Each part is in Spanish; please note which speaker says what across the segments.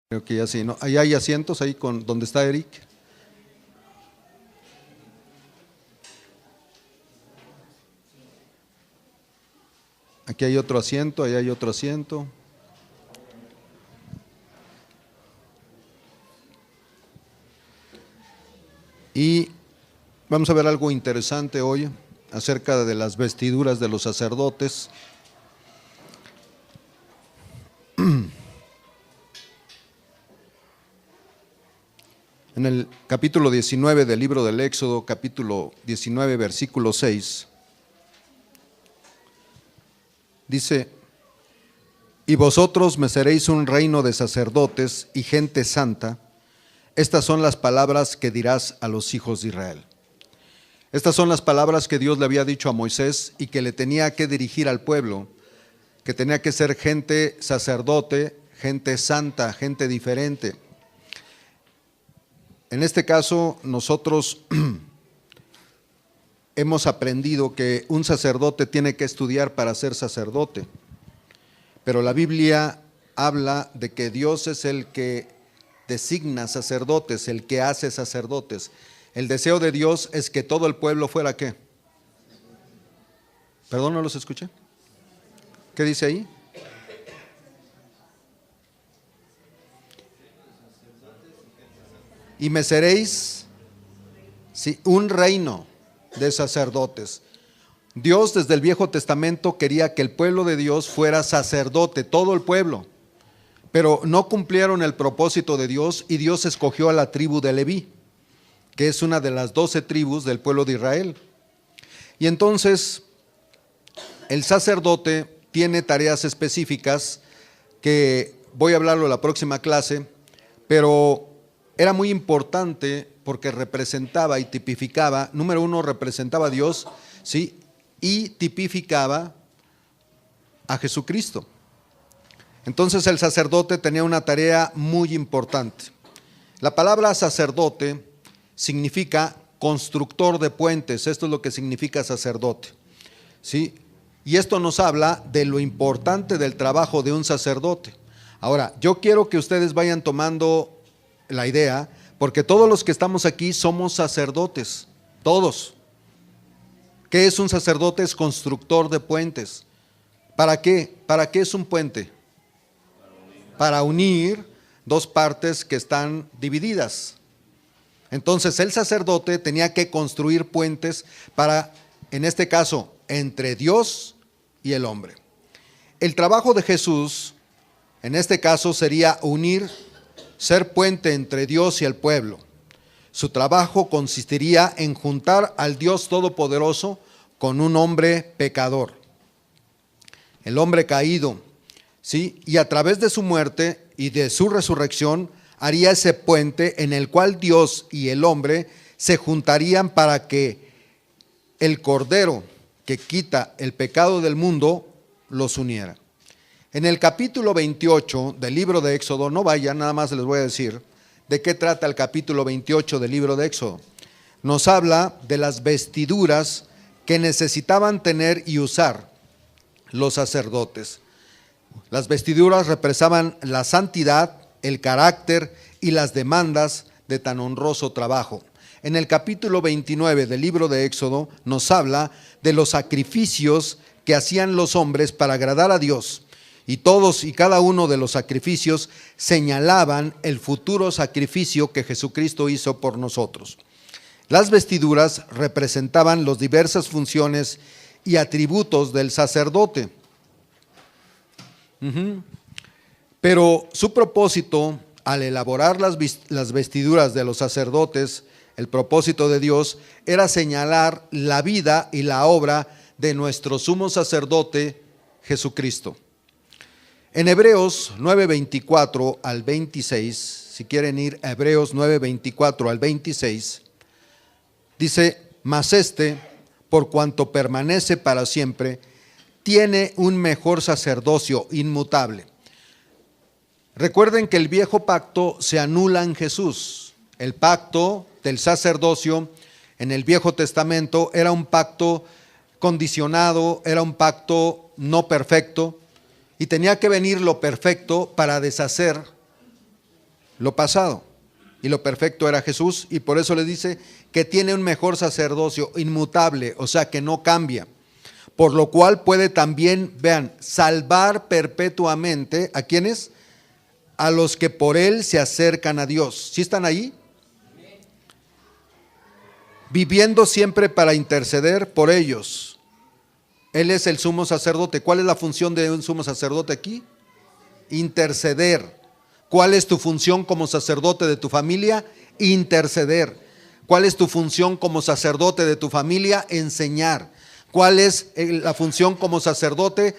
Speaker 1: Creo que ya sí, ¿no? Ahí hay asientos, ahí con donde está Eric. Aquí hay otro asiento, ahí hay otro asiento. Y vamos a ver algo interesante hoy acerca de las vestiduras de los sacerdotes. En el capítulo 19 del libro del Éxodo, capítulo 19, versículo 6, dice: y vosotros me seréis un reino de sacerdotes y gente santa. Estas son las palabras que dirás a los hijos de Israel. Estas son las palabras que Dios le había dicho a Moisés y que le tenía que dirigir al pueblo, que tenía que ser gente sacerdote, gente santa, gente diferente. En este caso, nosotros hemos aprendido que un sacerdote tiene que estudiar para ser sacerdote, pero la Biblia habla de que Dios es el que designa sacerdotes, el que hace sacerdotes. El deseo de Dios es que todo el pueblo fuera ¿qué? Perdón, no los escuché. ¿Qué dice ahí? Y me seréis, sí, un reino de sacerdotes. Dios desde el Viejo Testamento quería que el pueblo de Dios fuera sacerdote, todo el pueblo, pero no cumplieron el propósito de Dios y Dios escogió a la tribu de Leví, que es una de las 12 tribus del pueblo de Israel. Y entonces el sacerdote tiene tareas específicas que voy a hablarlo en la próxima clase, pero era muy importante porque representaba y tipificaba, número uno, representaba a Dios, ¿sí? Y tipificaba a Jesucristo. Entonces el sacerdote tenía una tarea muy importante. La palabra sacerdote significa constructor de puentes, esto es lo que significa sacerdote, ¿sí? Y esto nos habla de lo importante del trabajo de un sacerdote. Ahora, yo quiero que ustedes vayan tomando la idea, porque todos los que estamos aquí somos sacerdotes, todos. ¿Qué es un sacerdote? Es constructor de puentes. ¿Para qué? ¿Para qué es un puente? Para unir dos partes que están divididas. Entonces el sacerdote tenía que construir puentes para, en este caso, entre Dios y el hombre. El trabajo de Jesús, en este caso, sería unir, ser puente entre Dios y el pueblo. Su trabajo consistiría en juntar al Dios Todopoderoso con un hombre pecador, el hombre caído, ¿sí? Y a través de su muerte y de su resurrección haría ese puente en el cual Dios y el hombre se juntarían para que el Cordero que quita el pecado del mundo los uniera. En el capítulo 28 del libro de Éxodo, no vayan, nada más les voy a decir de qué trata el capítulo 28 del libro de Éxodo. Nos habla de las vestiduras que necesitaban tener y usar los sacerdotes. Las vestiduras representaban la santidad, el carácter y las demandas de tan honroso trabajo. En el capítulo 29 del libro de Éxodo nos habla de los sacrificios que hacían los hombres para agradar a Dios. Y todos y cada uno de los sacrificios señalaban el futuro sacrificio que Jesucristo hizo por nosotros. Las vestiduras representaban las diversas funciones y atributos del sacerdote. Pero su propósito al elaborar las vestiduras de los sacerdotes, el propósito de Dios era señalar la vida y la obra de nuestro sumo sacerdote Jesucristo. En Hebreos 9:24 al 26, si quieren ir a Hebreos 9:24 al 26, dice: mas por cuanto permanece para siempre, tiene un mejor sacerdocio inmutable. Recuerden que el viejo pacto se anula en Jesús. El pacto del sacerdocio en el Viejo Testamento era un pacto condicionado, era un pacto no perfecto, y tenía que venir lo perfecto para deshacer lo pasado. Y lo perfecto era Jesús, y por eso le dice que tiene un mejor sacerdocio, inmutable, o sea que no cambia. Por lo cual puede también, vean, salvar perpetuamente, ¿a quiénes? A los que por él se acercan a Dios. ¿Sí están ahí? Viviendo siempre para interceder por ellos. Él es el sumo sacerdote. ¿Cuál es la función de un sumo sacerdote aquí? Interceder. ¿Cuál es tu función como sacerdote de tu familia? Interceder. ¿Cuál es tu función como sacerdote de tu familia? Enseñar. ¿Cuál es la función como sacerdote?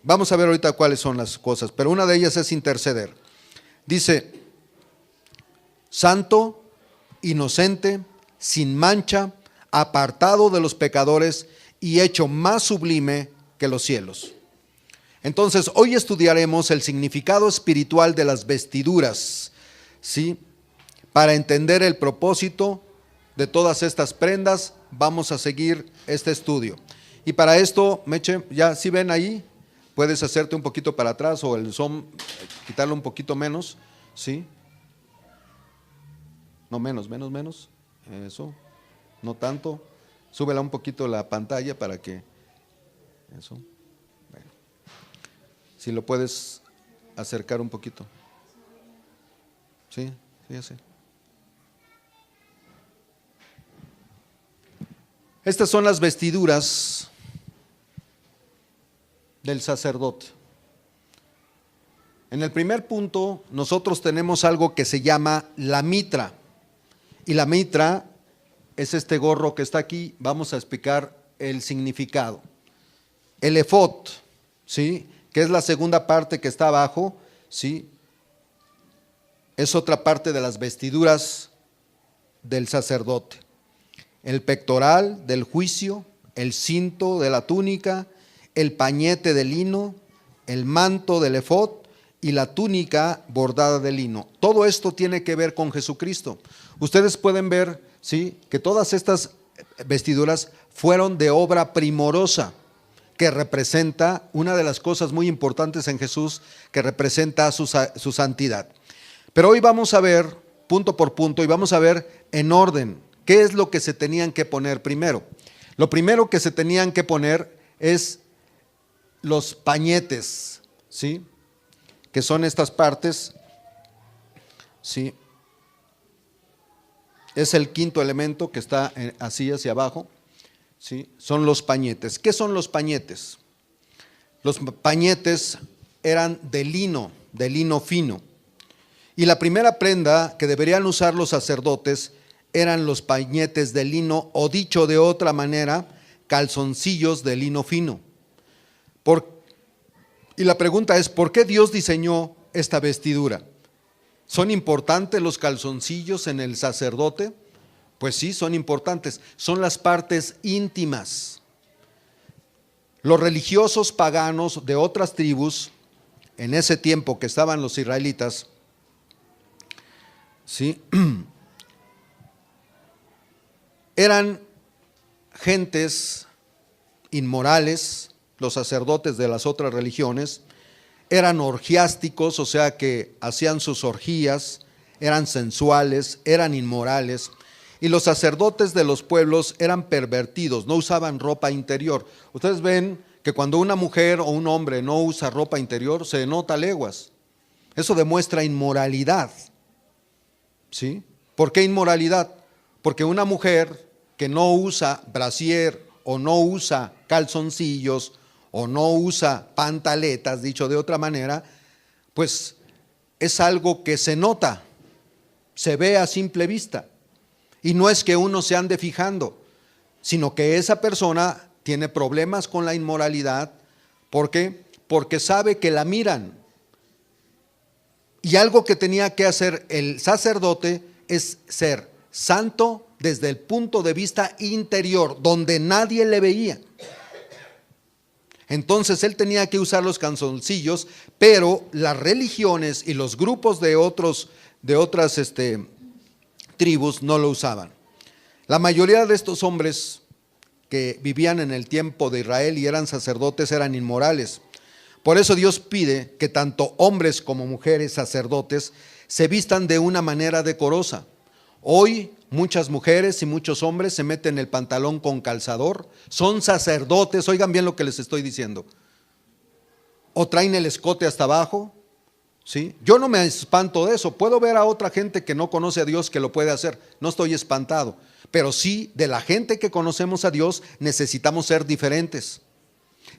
Speaker 1: Vamos a ver ahorita cuáles son las cosas, pero una de ellas es interceder. Dice, santo, inocente, sin mancha, apartado de los pecadores y hecho más sublime que los cielos. Entonces, hoy estudiaremos el significado espiritual de las vestiduras, ¿sí? Para entender el propósito de todas estas prendas, vamos a seguir este estudio. Y para esto, Meche, ya si ven ahí, puedes hacerte un poquito para atrás o el zoom, quitarlo un poquito menos, ¿sí? No menos, eso, no tanto. Súbela un poquito la pantalla para que, eso. Si lo puedes acercar un poquito. Sí, fíjese. Estas son las vestiduras del sacerdote. En el primer punto, nosotros tenemos algo que se llama la mitra. Y la mitra es este gorro que está aquí. Vamos a explicar el significado. El efod, ¿sí?, que es la segunda parte que está abajo, ¿sí?, es otra parte de las vestiduras del sacerdote. El pectoral del juicio, el cinto de la túnica, el pañete de lino, el manto del efod y la túnica bordada de lino. Todo esto tiene que ver con Jesucristo. Ustedes pueden ver, ¿sí?, que todas estas vestiduras fueron de obra primorosa, que representa una de las cosas muy importantes en Jesús, que representa su santidad. Pero hoy vamos a ver punto por punto y vamos a ver en orden qué es lo que se tenían que poner primero. Lo primero que se tenían que poner es los pañetes, ¿sí?, que son estas partes, ¿sí?, es el quinto elemento que está así hacia abajo. ¿Sí? Son los pañetes. ¿Qué son los pañetes? Los pañetes eran de lino fino. Y la primera prenda que deberían usar los sacerdotes eran los pañetes de lino, o dicho de otra manera, calzoncillos de lino fino. Y la pregunta es, ¿por qué Dios diseñó esta vestidura? ¿Son importantes los calzoncillos en el sacerdote? Pues sí, son importantes, son las partes íntimas. Los religiosos paganos de otras tribus, en ese tiempo que estaban los israelitas, ¿sí?, eran gentes inmorales. Los sacerdotes de las otras religiones eran orgiásticos, o sea que hacían sus orgías, eran sensuales, eran inmorales. Y los sacerdotes de los pueblos eran pervertidos, no usaban ropa interior. Ustedes ven que cuando una mujer o un hombre no usa ropa interior, se nota a leguas. Eso demuestra inmoralidad. ¿Sí? ¿Por qué inmoralidad? Porque una mujer que no usa brasier o no usa calzoncillos o no usa pantaletas, dicho de otra manera, pues es algo que se nota, se ve a simple vista. Y no es que uno se ande fijando, sino que esa persona tiene problemas con la inmoralidad. ¿Por qué? Porque sabe que la miran. Y algo que tenía que hacer el sacerdote es ser santo desde el punto de vista interior, donde nadie le veía. Entonces él tenía que usar los calzoncillos, pero las religiones y los grupos de otras tribus no lo usaban. La mayoría de estos hombres que vivían en el tiempo de Israel y eran sacerdotes eran inmorales. Por eso Dios pide que tanto hombres como mujeres sacerdotes se vistan de una manera decorosa. Hoy muchas mujeres y muchos hombres se meten el pantalón con calzador, son sacerdotes, oigan bien lo que les estoy diciendo, o traen el escote hasta abajo, ¿sí? Yo no me espanto de eso, puedo ver a otra gente que no conoce a Dios que lo puede hacer, no estoy espantado, pero sí de la gente que conocemos a Dios necesitamos ser diferentes,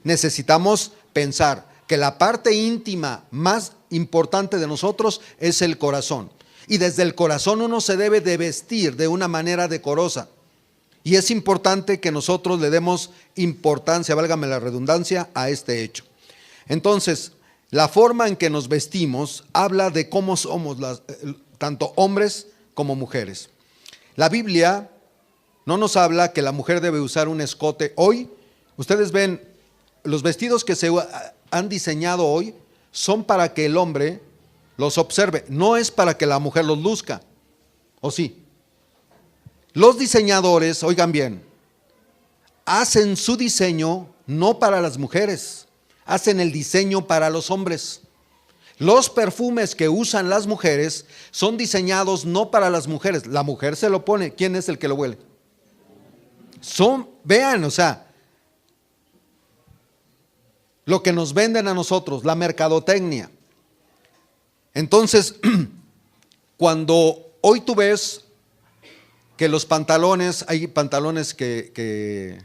Speaker 1: necesitamos pensar que la parte íntima más importante de nosotros es el corazón. Y desde el corazón uno se debe de vestir de una manera decorosa. Y es importante que nosotros le demos importancia, válgame la redundancia, a este hecho. Entonces, la forma en que nos vestimos habla de cómo somos tanto hombres como mujeres. La Biblia no nos habla que la mujer debe usar un escote. Hoy, ustedes ven, los vestidos que se han diseñado hoy son para que el hombre los observe, no es para que la mujer los luzca, ¿o sí? Los diseñadores, oigan bien, hacen su diseño no para las mujeres, hacen el diseño para los hombres. Los perfumes que usan las mujeres son diseñados no para las mujeres, la mujer se lo pone, ¿quién es el que lo huele? Vean, o sea, lo que nos venden a nosotros, la mercadotecnia. Entonces, cuando hoy tú ves que los pantalones, hay pantalones que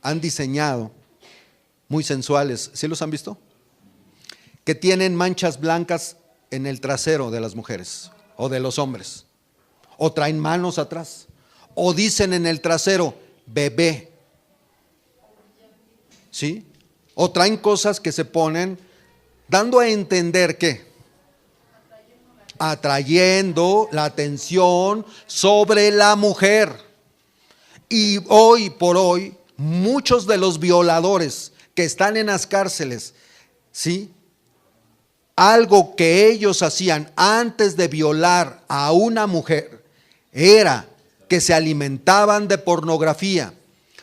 Speaker 1: han diseñado muy sensuales, ¿sí los han visto? Que tienen manchas blancas en el trasero de las mujeres o de los hombres, o traen manos atrás, o dicen en el trasero, bebé, ¿sí? O traen cosas que se ponen dando a entender que atrayendo la atención sobre la mujer. Y hoy por hoy, muchos de los violadores que están en las cárceles, ¿sí? Algo que ellos hacían antes de violar a una mujer era que se alimentaban de pornografía,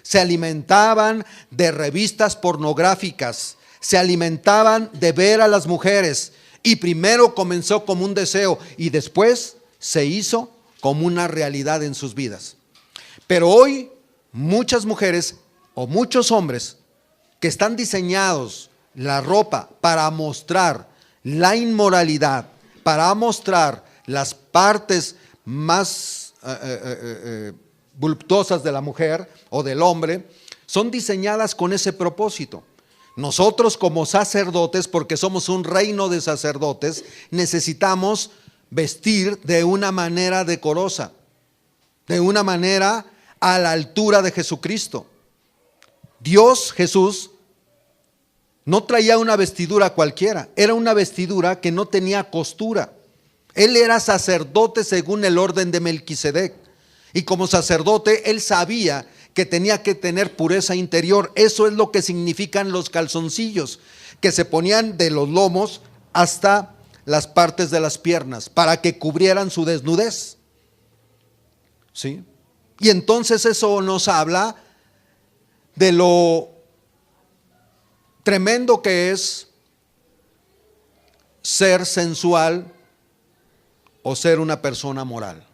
Speaker 1: se alimentaban de revistas pornográficas, se alimentaban de ver a las mujeres. Y primero comenzó como un deseo y después se hizo como una realidad en sus vidas. Pero hoy muchas mujeres o muchos hombres que están diseñados la ropa para mostrar la inmoralidad, para mostrar las partes más voluptuosas de la mujer o del hombre, son diseñadas con ese propósito. Nosotros como sacerdotes, porque somos un reino de sacerdotes, necesitamos vestir de una manera decorosa, de una manera a la altura de Jesucristo. Dios, Jesús, no traía una vestidura cualquiera, era una vestidura que no tenía costura. Él era sacerdote según el orden de Melquisedec, y como sacerdote él sabía que tenía que tener pureza interior. Eso es lo que significan los calzoncillos, que se ponían de los lomos hasta las partes de las piernas, para que cubrieran su desnudez, ¿sí? Y entonces eso nos habla de lo tremendo que es ser sensual o ser una persona moral.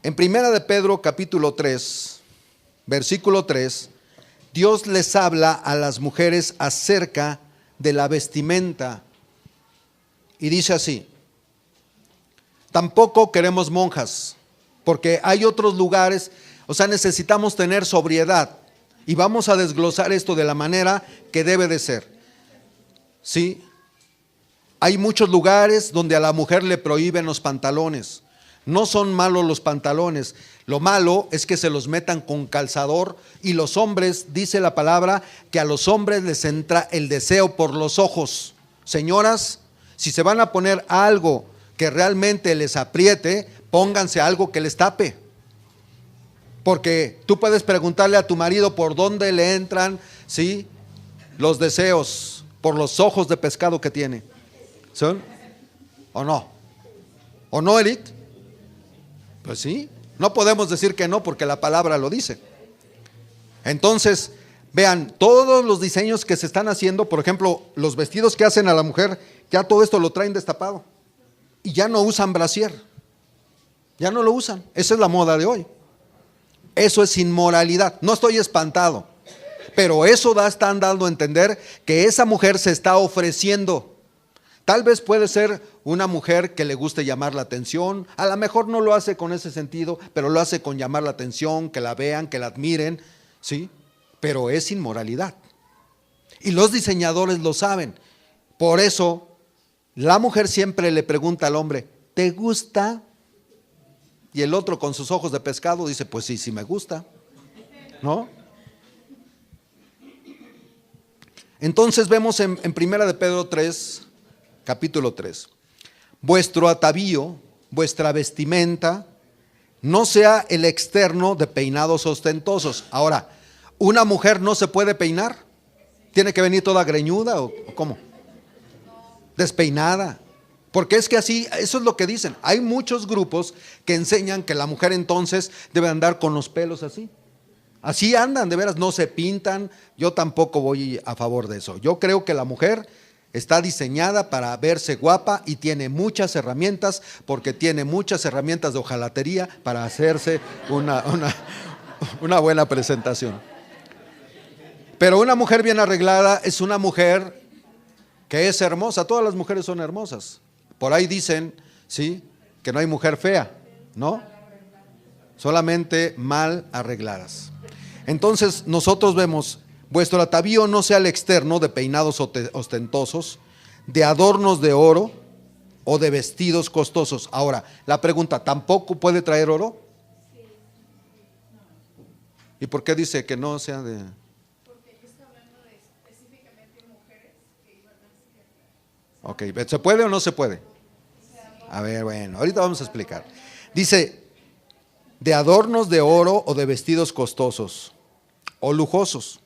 Speaker 1: En Primera de Pedro capítulo 3, versículo 3, Dios les habla a las mujeres acerca de la vestimenta y dice así: tampoco queremos monjas, porque hay otros lugares, o sea, necesitamos tener sobriedad y vamos a desglosar esto de la manera que debe de ser, ¿sí? Hay muchos lugares donde a la mujer le prohíben los pantalones. No son malos los pantalones, lo malo es que se los metan con calzador, y los hombres, dice la palabra, que a los hombres les entra el deseo por los ojos. Señoras, si se van a poner algo que realmente les apriete, pónganse algo que les tape. Porque tú puedes preguntarle a tu marido por dónde le entran, ¿sí?, los deseos, por los ojos de pescado que tiene. ¿Son? ¿O no? ¿O no, Edith? Pues sí, no podemos decir que no porque la palabra lo dice. Entonces, vean, todos los diseños que se están haciendo, por ejemplo, los vestidos que hacen a la mujer, ya todo esto lo traen destapado. y ya no usan brasier, ya no lo usan. Esa es la moda de hoy. Eso es inmoralidad. No estoy espantado, pero eso están dando a entender que esa mujer se está ofreciendo. Tal vez puede ser una mujer que le guste llamar la atención, a lo mejor no lo hace con ese sentido, pero lo hace con llamar la atención, que la vean, que la admiren, ¿sí? Pero es inmoralidad. Y los diseñadores lo saben. Por eso, la mujer siempre le pregunta al hombre, ¿te gusta? Y el otro con sus ojos de pescado dice, pues sí, sí me gusta, ¿no? Entonces vemos en Primera de Pedro 3, capítulo 3, vuestro atavío, vuestra vestimenta, no sea el externo de peinados ostentosos. Ahora, ¿una mujer no se puede peinar? ¿Tiene que venir toda greñuda o cómo? Despeinada. Porque es que así, eso es lo que dicen. Hay muchos grupos que enseñan que la mujer entonces debe andar con los pelos así. Así andan, de veras, no se pintan. Yo tampoco voy a favor de eso. Yo creo que la mujer está diseñada para verse guapa y tiene muchas herramientas, porque tiene muchas herramientas de hojalatería para hacerse una buena presentación. Pero una mujer bien arreglada es una mujer que es hermosa. Todas las mujeres son hermosas. Por ahí dicen, ¿sí?, que no hay mujer fea, ¿no? Solamente mal arregladas. Entonces nosotros vemos, vuestro atavío no sea el externo de peinados ostentosos, de adornos de oro o de vestidos costosos. Ahora, la pregunta, ¿tampoco puede traer oro? ¿Y por qué dice que no sea de...? Porque aquí está hablando de específicamente mujeres que iban a ser... Ok, ¿se puede o no se puede? A ver, bueno, ahorita vamos a explicar. Dice, de adornos de oro o de vestidos costosos o lujosos,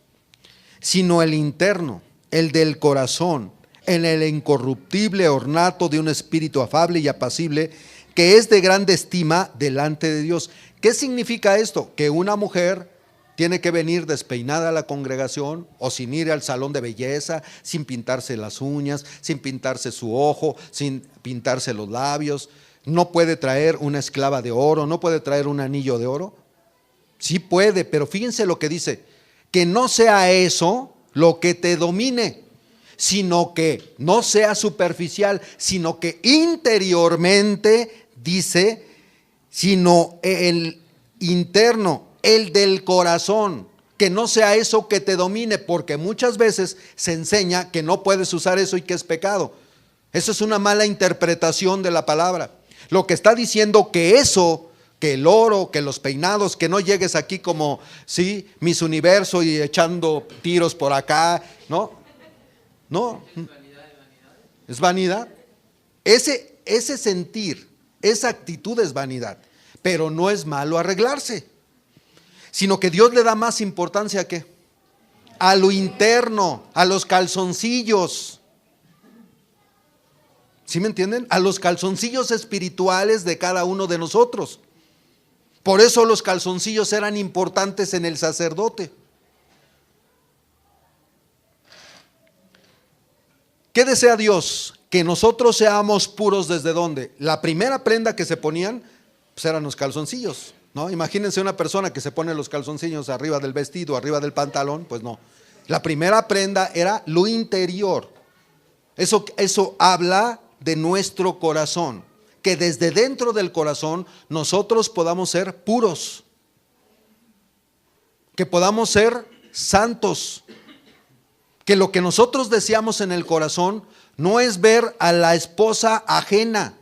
Speaker 1: sino el interno, el del corazón, en el incorruptible ornato de un espíritu afable y apacible, que es de grande estima delante de Dios. ¿Qué significa esto? Que una mujer tiene que venir despeinada a la congregación o sin ir al salón de belleza, sin pintarse las uñas, sin pintarse su ojo, sin pintarse los labios. No puede traer una esclava de oro, no puede traer un anillo de oro. Sí puede, pero fíjense lo que dice, que no sea eso lo que te domine, sino que no sea superficial, sino que interiormente, dice, sino el interno, el del corazón, que no sea eso que te domine, porque muchas veces se enseña que no puedes usar eso y que es pecado. Eso es una mala interpretación de la palabra. Lo que está diciendo que eso, que el oro, que los peinados, que no llegues aquí como, sí, Miss Universo y echando tiros por acá, no, no, es vanidad. Ese sentir, esa actitud es vanidad, pero no es malo arreglarse, sino que Dios le da más importancia ¿a qué? A lo interno, a los calzoncillos. ¿Sí me entienden? A los calzoncillos espirituales de cada uno de nosotros. Por eso los calzoncillos eran importantes en el sacerdote. ¿Qué desea Dios? Que nosotros seamos puros. ¿Desde dónde? La primera prenda que se ponían pues eran los calzoncillos, ¿no? Imagínense una persona que se pone los calzoncillos arriba del vestido, arriba del pantalón, pues no. La primera prenda era lo interior. Eso habla de nuestro corazón, que desde dentro del corazón nosotros podamos ser puros, que podamos ser santos, que lo que nosotros deseamos en el corazón no es ver a la esposa ajena,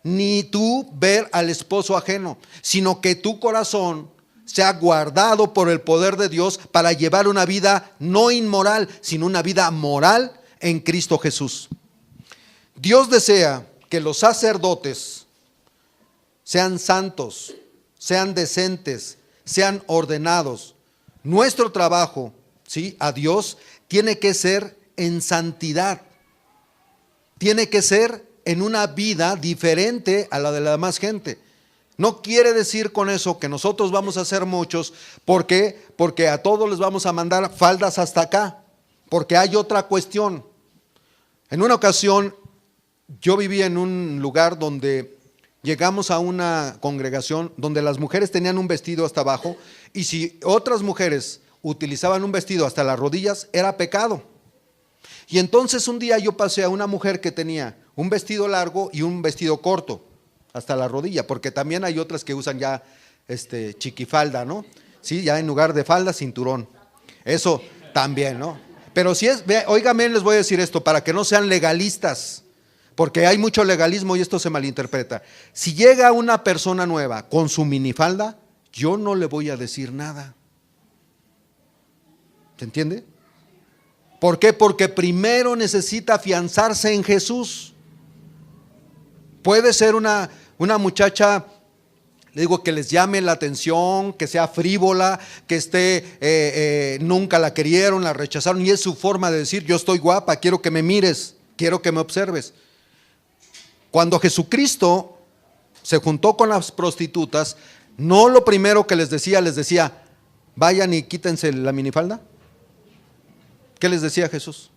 Speaker 1: ni tú ver al esposo ajeno, sino que tu corazón sea guardado por el poder de Dios para llevar una vida no inmoral, sino una vida moral en Cristo Jesús. Dios desea que los sacerdotes sean santos, sean decentes, sean ordenados. Nuestro trabajo, ¿sí?, a Dios tiene que ser en santidad, tiene que ser en una vida diferente a la de la demás gente. No quiere decir con eso que nosotros vamos a ser muchos, porque a todos les vamos a mandar faldas hasta acá, porque hay otra cuestión. En una ocasión Yo vivía en un lugar donde llegamos a una congregación donde las mujeres tenían un vestido hasta abajo, y si otras mujeres utilizaban un vestido hasta las rodillas, era pecado. Y entonces un día yo pasé a una mujer que tenía un vestido largo y un vestido corto hasta la rodilla, porque también hay otras que usan ya chiquifalda, ¿no? Sí, ya en lugar de falda, cinturón. Eso también, ¿no? Pero si es, óigame, les voy a decir esto, para que no sean legalistas, porque hay mucho legalismo y esto se malinterpreta. Si llega una persona nueva con su minifalda, yo no le voy a decir nada. ¿Se entiende? ¿Por qué? Porque primero necesita afianzarse en Jesús. Puede ser una muchacha, le digo, que les llame la atención, que sea frívola, que nunca la querieron, la rechazaron, y es su forma de decir: yo estoy guapa, quiero que me mires, quiero que me observes. Cuando Jesucristo se juntó con las prostitutas, no lo primero que les decía, vayan y quítense la minifalda. ¿Qué les decía Jesús?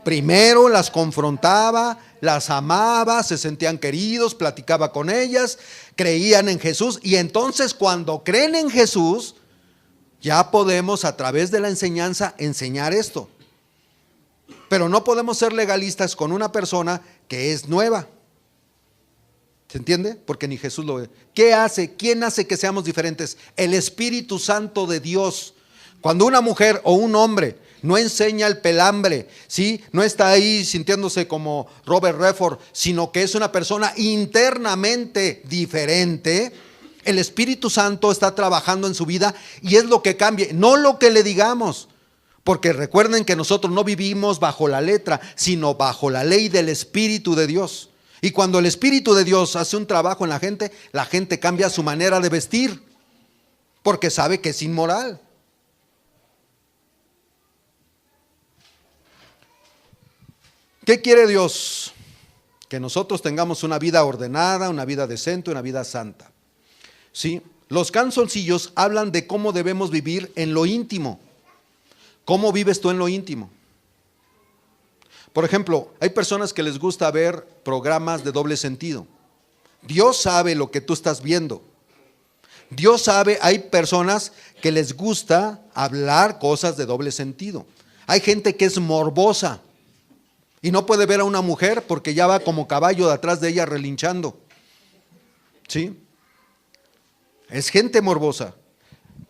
Speaker 1: Primero las confrontaba, las amaba, se sentían queridos, platicaba con ellas, creían en Jesús, y entonces cuando creen en Jesús, ya podemos a través de la enseñanza enseñar esto. Pero no podemos ser legalistas con una persona que es nueva. ¿Se entiende? Porque ni Jesús lo ve. ¿Qué hace? ¿Quién hace que seamos diferentes? El Espíritu Santo de Dios. Cuando una mujer o un hombre no enseña el pelambre, ¿sí? No está ahí sintiéndose como Robert Redford, sino que es una persona internamente diferente, el Espíritu Santo está trabajando en su vida y es lo que cambia, no lo que le digamos. Porque recuerden que nosotros no vivimos bajo la letra, sino bajo la ley del Espíritu de Dios. Y cuando el Espíritu de Dios hace un trabajo en la gente cambia su manera de vestir, porque sabe que es inmoral. ¿Qué quiere Dios? Que nosotros tengamos una vida ordenada, una vida decente, una vida santa. ¿Sí? Los canzoncillos hablan de cómo debemos vivir en lo íntimo. ¿Cómo vives tú en lo íntimo? Por ejemplo, hay personas que les gusta ver programas de doble sentido. Dios sabe lo que tú estás viendo. Dios sabe, hay personas que les gusta hablar cosas de doble sentido. Hay gente que es morbosa y no puede ver a una mujer porque ya va como caballo de atrás de ella relinchando. ¿Sí? Es gente morbosa.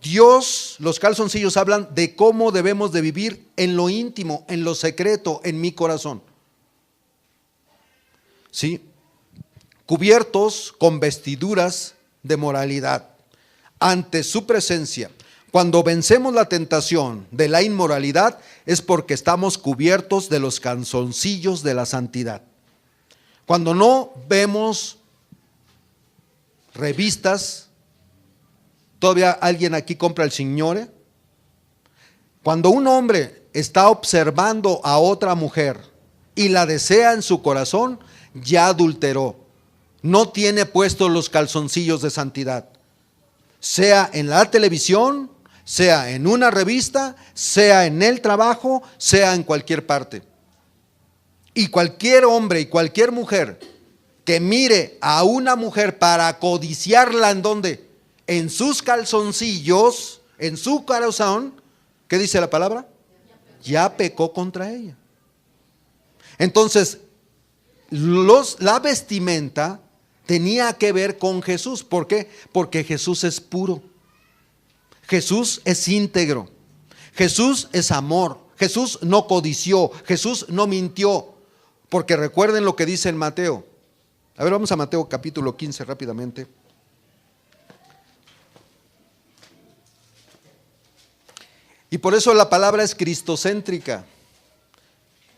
Speaker 1: Dios, los calzoncillos hablan de cómo debemos de vivir en lo íntimo, en lo secreto, en mi corazón. ¿Sí? Cubiertos con vestiduras de moralidad ante su presencia. Cuando vencemos la tentación de la inmoralidad es porque estamos cubiertos de los calzoncillos de la santidad. Cuando no vemos revistas, ¿todavía alguien aquí compra el Signore? Cuando un hombre está observando a otra mujer y la desea en su corazón, ya adulteró. No tiene puestos los calzoncillos de santidad. Sea en la televisión, sea en una revista, sea en el trabajo, sea en cualquier parte. Y cualquier hombre y cualquier mujer que mire a una mujer para codiciarla, ¿en dónde? En sus calzoncillos, en su corazón, ¿qué dice la palabra? Ya pecó contra ella. Entonces, la vestimenta tenía que ver con Jesús. ¿Por qué? Porque Jesús es puro. Jesús es íntegro. Jesús es amor. Jesús no codició. Jesús no mintió. Porque recuerden lo que dice en Mateo. A ver, vamos a Mateo capítulo 15 rápidamente. Y por eso la palabra es cristocéntrica.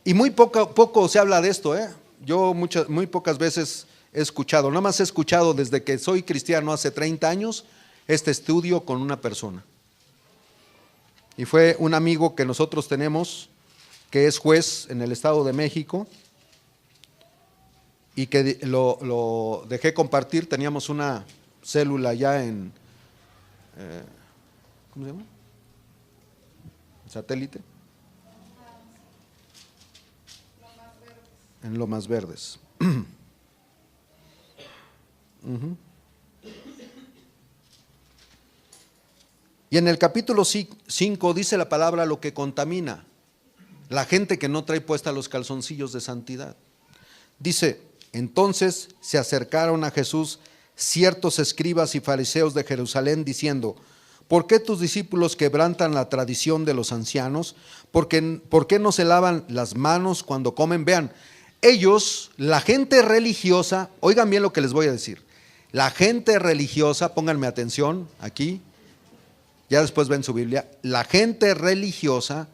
Speaker 1: Y muy poco se habla de esto, ¿eh? Yo muy pocas veces he escuchado, nada más he escuchado desde que soy cristiano hace 30 años, este estudio con una persona. Y fue un amigo que nosotros tenemos, que es juez en el Estado de México, y que lo dejé compartir. Teníamos una célula ya en, ¿cómo se llama? Satélite. en Lomas Verdes. Y en el capítulo 5 dice la palabra lo que contamina, la gente que no trae puesta los calzoncillos de santidad. Dice, entonces se acercaron a Jesús ciertos escribas y fariseos de Jerusalén diciendo, ¿por qué tus discípulos quebrantan la tradición de los ancianos? ¿Por qué no se lavan las manos cuando comen? Vean, ellos, la gente religiosa, oigan bien lo que les voy a decir, la gente religiosa, pónganme atención aquí, ya después ven su Biblia, la gente religiosa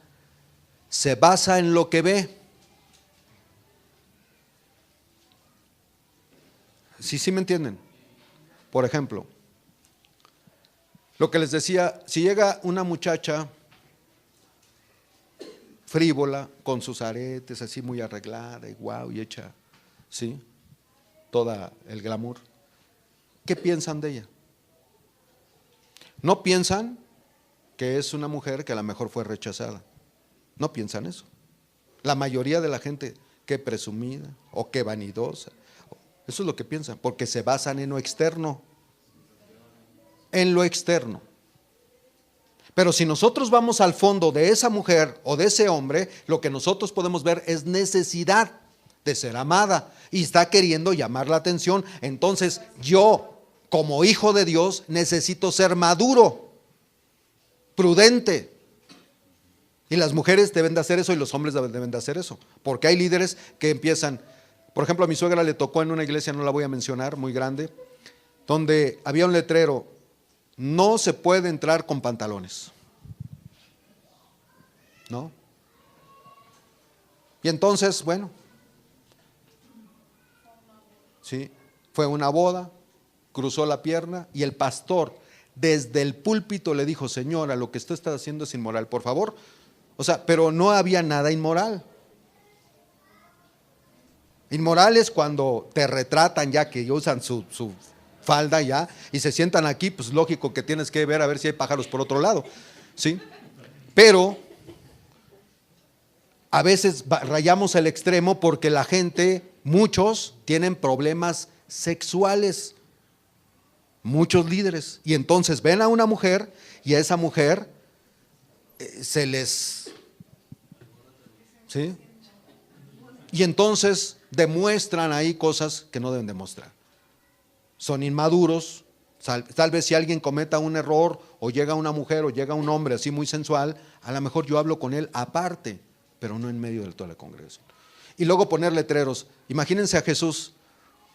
Speaker 1: se basa en lo que ve. ¿Sí me entienden? Por ejemplo, lo que les decía, si llega una muchacha frívola, con sus aretes, así muy arreglada, y guau, y hecha, ¿sí? Toda el glamour, ¿qué piensan de ella? No piensan que es una mujer que a lo mejor fue rechazada. No piensan eso. La mayoría de la gente, qué presumida o qué vanidosa. Eso es lo que piensan, porque se basan en lo externo. En lo externo. Pero si nosotros vamos al fondo de esa mujer o de ese hombre, lo que nosotros podemos ver es necesidad de ser amada y está queriendo llamar la atención. Entonces yo, como hijo de Dios, necesito ser maduro, prudente. Y las mujeres deben de hacer eso y los hombres deben de hacer eso. Porque hay líderes que empiezan, por ejemplo, a mi suegra le tocó en una iglesia, no la voy a mencionar, muy grande, donde había un letrero, no se puede entrar con pantalones. ¿No? Y entonces, bueno, sí, fue una boda, cruzó la pierna y el pastor desde el púlpito le dijo, señora, lo que usted está haciendo es inmoral, por favor. O sea, pero no había nada inmoral. Inmoral es cuando te retratan ya que usan su falda ya y se sientan aquí, pues lógico que tienes que ver a ver si hay pájaros por otro lado, ¿sí? Pero a veces rayamos el extremo porque la gente, muchos tienen problemas sexuales, muchos líderes, y entonces ven a una mujer y a esa mujer se les, ¿sí? Y entonces demuestran ahí cosas que no deben demostrar. Son inmaduros, tal vez si alguien cometa un error o llega una mujer o llega un hombre así muy sensual, a lo mejor yo hablo con él aparte, pero no en medio de toda la congregación. Y luego poner letreros, imagínense a Jesús,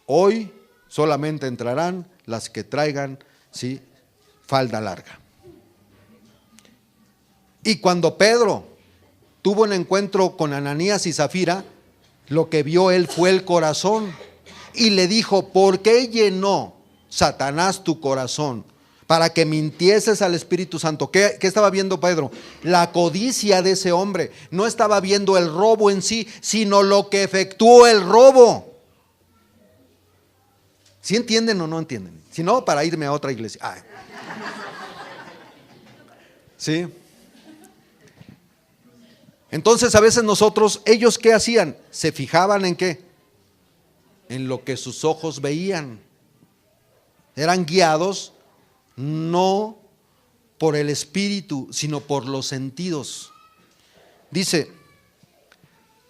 Speaker 1: hoy solamente entrarán las que traigan, ¿sí?, falda larga. Y cuando Pedro tuvo un encuentro con Ananías y Zafira, lo que vio él fue el corazón y le dijo, ¿por qué llenó Satanás tu corazón? Para que mintieses al Espíritu Santo. ¿Qué estaba viendo Pedro? La codicia de ese hombre. No estaba viendo el robo en sí, sino lo que efectuó el robo. ¿Sí entienden o no entienden? Si no, para irme a otra iglesia. Ay. ¿Sí? Entonces a veces nosotros, ¿ellos qué hacían? Se fijaban en qué, en lo que sus ojos veían. Eran guiados no por el espíritu, sino por los sentidos. Dice,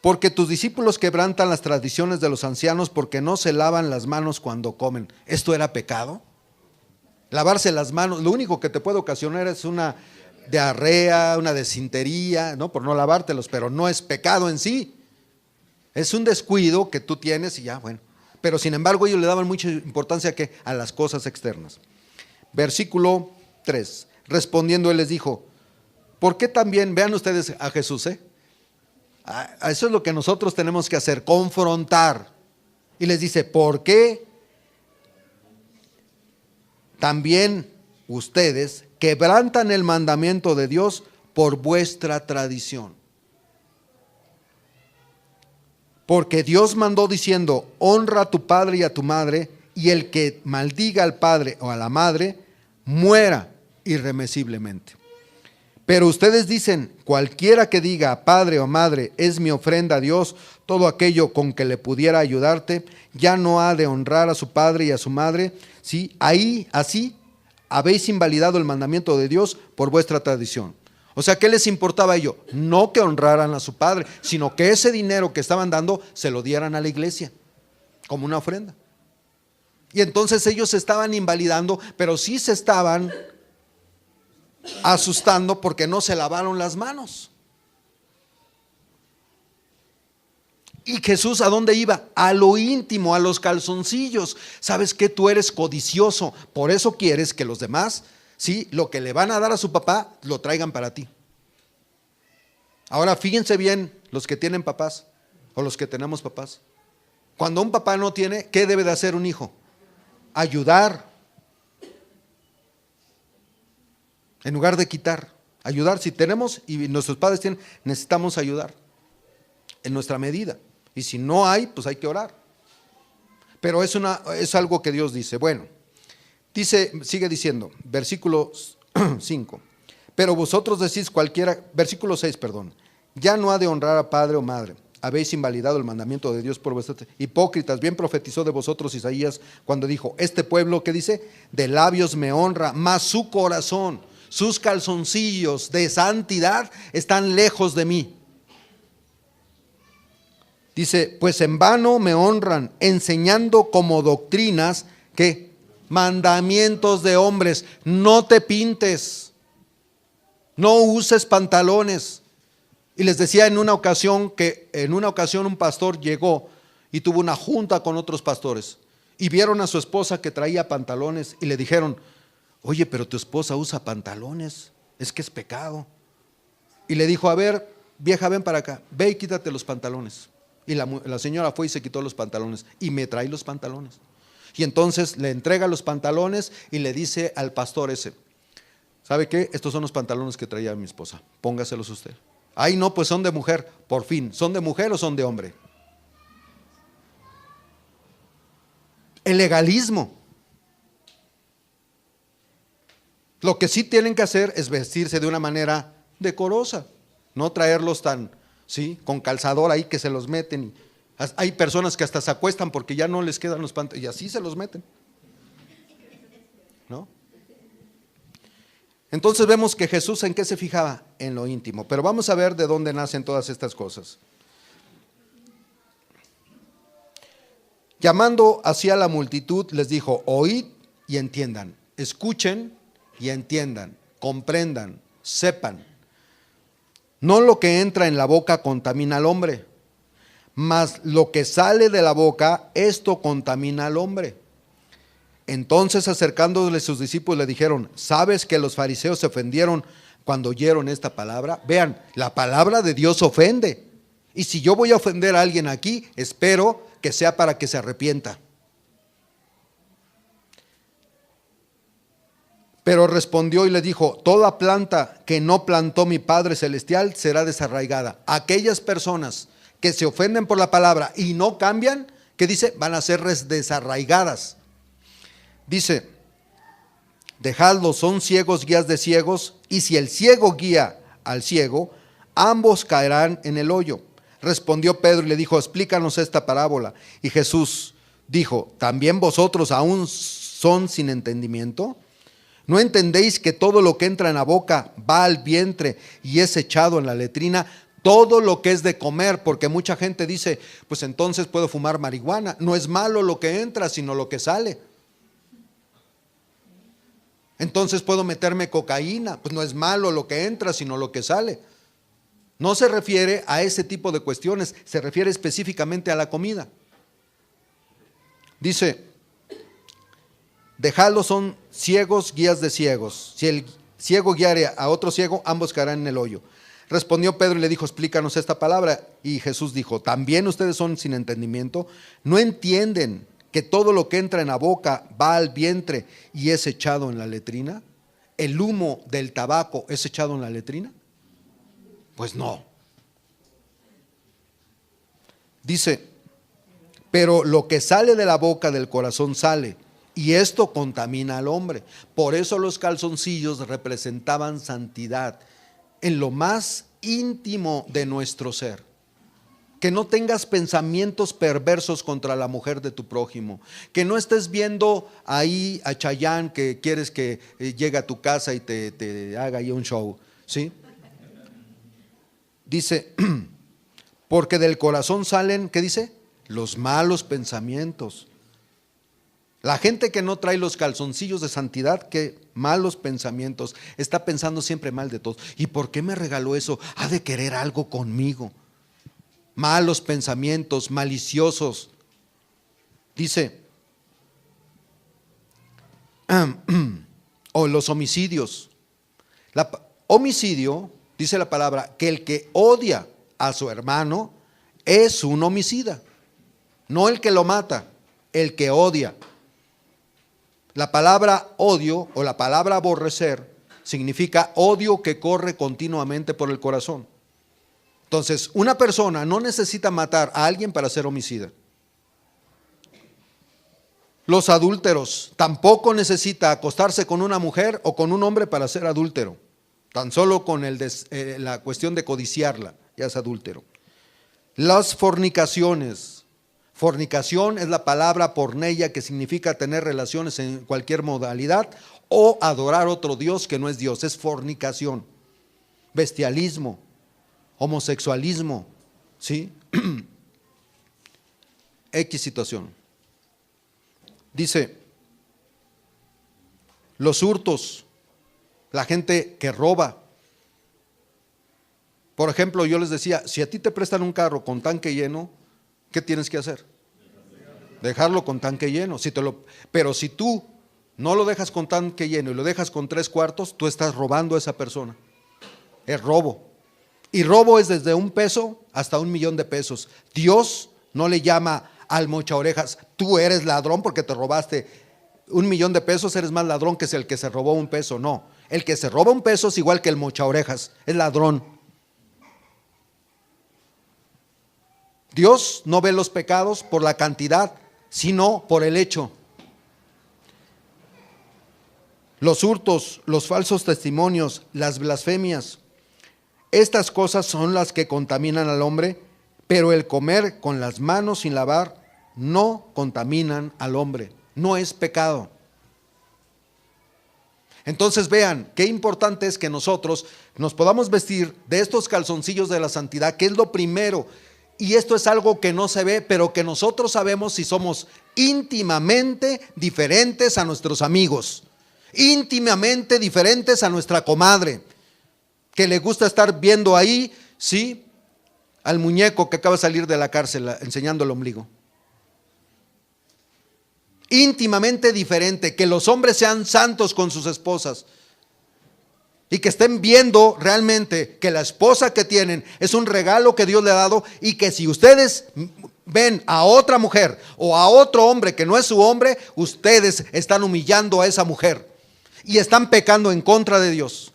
Speaker 1: porque tus discípulos quebrantan las tradiciones de los ancianos porque no se lavan las manos cuando comen. ¿Esto era pecado? Lavarse las manos, lo único que te puede ocasionar es una diarrea, una desintería, ¿no?, por no lavártelos, pero no es pecado en sí. Es un descuido que tú tienes y ya, bueno. Pero sin embargo ellos le daban mucha importancia a las cosas externas. Versículo 3. Respondiendo él les dijo, ¿por qué también, vean ustedes a Jesús, eso es lo que nosotros tenemos que hacer, confrontar. Y les dice, ¿por qué también ustedes quebrantan el mandamiento de Dios por vuestra tradición? Porque Dios mandó diciendo, honra a tu padre y a tu madre, y el que maldiga al padre o a la madre, muera irremisiblemente. Pero ustedes dicen, cualquiera que diga padre o madre es mi ofrenda a Dios, todo aquello con que le pudiera ayudarte, ya no ha de honrar a su padre y a su madre. ¿Sí? Ahí, así, habéis invalidado el mandamiento de Dios por vuestra tradición. O sea, ¿qué les importaba a ellos? No que honraran a su padre, sino que ese dinero que estaban dando se lo dieran a la iglesia, como una ofrenda. Y entonces ellos se estaban invalidando, pero sí se estaban asustando porque no se lavaron las manos. Y Jesús, ¿a dónde iba? A lo íntimo, a los calzoncillos. ¿Sabes qué? Tú eres codicioso, por eso quieres que los demás, sí, lo que le van a dar a su papá, lo traigan para ti. Ahora fíjense bien, los que tienen papás o los que tenemos papás. Cuando un papá no tiene, ¿qué debe de hacer un hijo? Ayudar. En lugar de quitar, ayudar. Si tenemos y nuestros padres tienen, necesitamos ayudar en nuestra medida. Y si no hay, pues hay que orar. Pero es algo que Dios dice. Bueno, dice, sigue diciendo, versículo 5. Pero vosotros decís cualquiera, versículo 6, perdón. Ya no ha de honrar a padre o madre. Habéis invalidado el mandamiento de Dios por vuestros hipócritas. Bien profetizó de vosotros Isaías cuando dijo, este pueblo, ¿qué dice? De labios me honra, mas su corazón, sus calzoncillos de santidad están lejos de mí. Dice, pues en vano me honran, enseñando como doctrinas, ¿qué? Mandamientos de hombres. No te pintes, no uses pantalones. Y les decía en una ocasión que un pastor llegó y tuvo una junta con otros pastores y vieron a su esposa que traía pantalones y le dijeron, oye, pero tu esposa usa pantalones, es que es pecado. Y le dijo, a ver, vieja, ven para acá, ve y quítate los pantalones. Y la señora fue y se quitó los pantalones y me trae los pantalones. Y entonces le entrega los pantalones y le dice al pastor ese, ¿sabe qué? Estos son los pantalones que traía mi esposa, póngaselos usted. Ay, no, pues son de mujer, por fin, ¿son de mujer o son de hombre? El legalismo. Lo que sí tienen que hacer es vestirse de una manera decorosa, no traerlos tan, sí, con calzador ahí que se los meten. Hay personas que hasta se acuestan porque ya no les quedan los pantalones y así se los meten, ¿no? Entonces vemos que Jesús, ¿en qué se fijaba? En lo íntimo. Pero vamos a ver de dónde nacen todas estas cosas. Llamando hacia la multitud, les dijo, oíd y entiendan, escuchen y entiendan, comprendan, sepan. No lo que entra en la boca contamina al hombre, mas lo que sale de la boca, esto contamina al hombre. Entonces acercándole sus discípulos le dijeron, ¿sabes que los fariseos se ofendieron cuando oyeron esta palabra? Vean, la palabra de Dios ofende. Y si yo voy a ofender a alguien aquí, espero que sea para que se arrepienta. Pero respondió y le dijo, toda planta que no plantó mi Padre Celestial será desarraigada. Aquellas personas que se ofenden por la palabra y no cambian, ¿qué dice? Van a ser desarraigadas. Dice, dejadlos, son ciegos guías de ciegos, y si el ciego guía al ciego, ambos caerán en el hoyo. Respondió Pedro y le dijo, explícanos esta parábola. Y Jesús dijo, ¿también vosotros aún son sin entendimiento? ¿No entendéis que todo lo que entra en la boca va al vientre y es echado en la letrina? Todo lo que es de comer, porque mucha gente dice, pues entonces puedo fumar marihuana. No es malo lo que entra, sino lo que sale. Entonces puedo meterme cocaína, pues no es malo lo que entra, sino lo que sale. No se refiere a ese tipo de cuestiones, se refiere específicamente a la comida. Dice, dejadlos, son ciegos guías de ciegos. Si el ciego guiare a otro ciego, ambos caerán en el hoyo. Respondió Pedro y le dijo, explícanos esta palabra. Y Jesús dijo, ¿también ustedes son sin entendimiento? ¿No entienden que todo lo que entra en la boca va al vientre y es echado en la letrina? ¿El humo del tabaco es echado en la letrina? Pues no. Dice, pero lo que sale de la boca del corazón sale, y esto contamina al hombre. Por eso los calzoncillos representaban santidad. en lo más íntimo de nuestro ser. Que no tengas pensamientos perversos contra la mujer de tu prójimo. Que no estés viendo ahí a Chayanne que quieres que llegue a tu casa y te haga ahí un show, ¿sí? Dice, porque del corazón salen, ¿qué dice? Los malos pensamientos. La gente que no trae los calzoncillos de santidad, qué malos pensamientos. Está pensando siempre mal de todos. ¿Y por qué me regaló eso? Ha de querer algo conmigo. Malos pensamientos, maliciosos. Dice, o los homicidios. Homicidio, dice la palabra, que el que odia a su hermano es un homicida. No el que lo mata, el que odia. La palabra odio o la palabra aborrecer significa odio que corre continuamente por el corazón. Entonces, una persona no necesita matar a alguien para ser homicida. Los adúlteros tampoco necesita acostarse con una mujer o con un hombre para ser adúltero. Tan solo con la cuestión de codiciarla, ya es adúltero. Las fornicaciones. Fornicación es la palabra porneia, que significa tener relaciones en cualquier modalidad o adorar otro Dios que no es Dios, es fornicación. Bestialismo, homosexualismo, ¿sí? X situación. Dice, los hurtos, la gente que roba. Por ejemplo, yo les decía, si a ti te prestan un carro con tanque lleno, ¿qué tienes que hacer? Dejarlo con tanque lleno. Pero si tú no lo dejas con tanque lleno y lo dejas con 3/4, tú estás robando a esa persona. Es robo. Y robo es desde $1 hasta $1,000,000 de pesos. Dios no le llama al mocha orejas, tú eres ladrón porque te robaste $1,000,000 de pesos, eres más ladrón que el que se robó $1. No, el que se roba $1 es igual que el mocha orejas, es ladrón. Dios no ve los pecados por la cantidad, sino por el hecho. Los hurtos, los falsos testimonios, las blasfemias, estas cosas son las que contaminan al hombre, pero el comer con las manos sin lavar no contaminan al hombre, no es pecado. Entonces vean, qué importante es que nosotros nos podamos vestir de estos calzoncillos de la santidad, que es lo primero. Y esto es algo que no se ve, pero que nosotros sabemos si somos íntimamente diferentes a nuestros amigos, íntimamente diferentes a nuestra comadre, que le gusta estar viendo ahí, ¿sí?, al muñeco que acaba de salir de la cárcel enseñando el ombligo. Íntimamente diferente, que los hombres sean santos con sus esposas y que estén viendo realmente que la esposa que tienen es un regalo que Dios le ha dado, y que si ustedes ven a otra mujer o a otro hombre que no es su hombre, ustedes están humillando a esa mujer y están pecando en contra de Dios.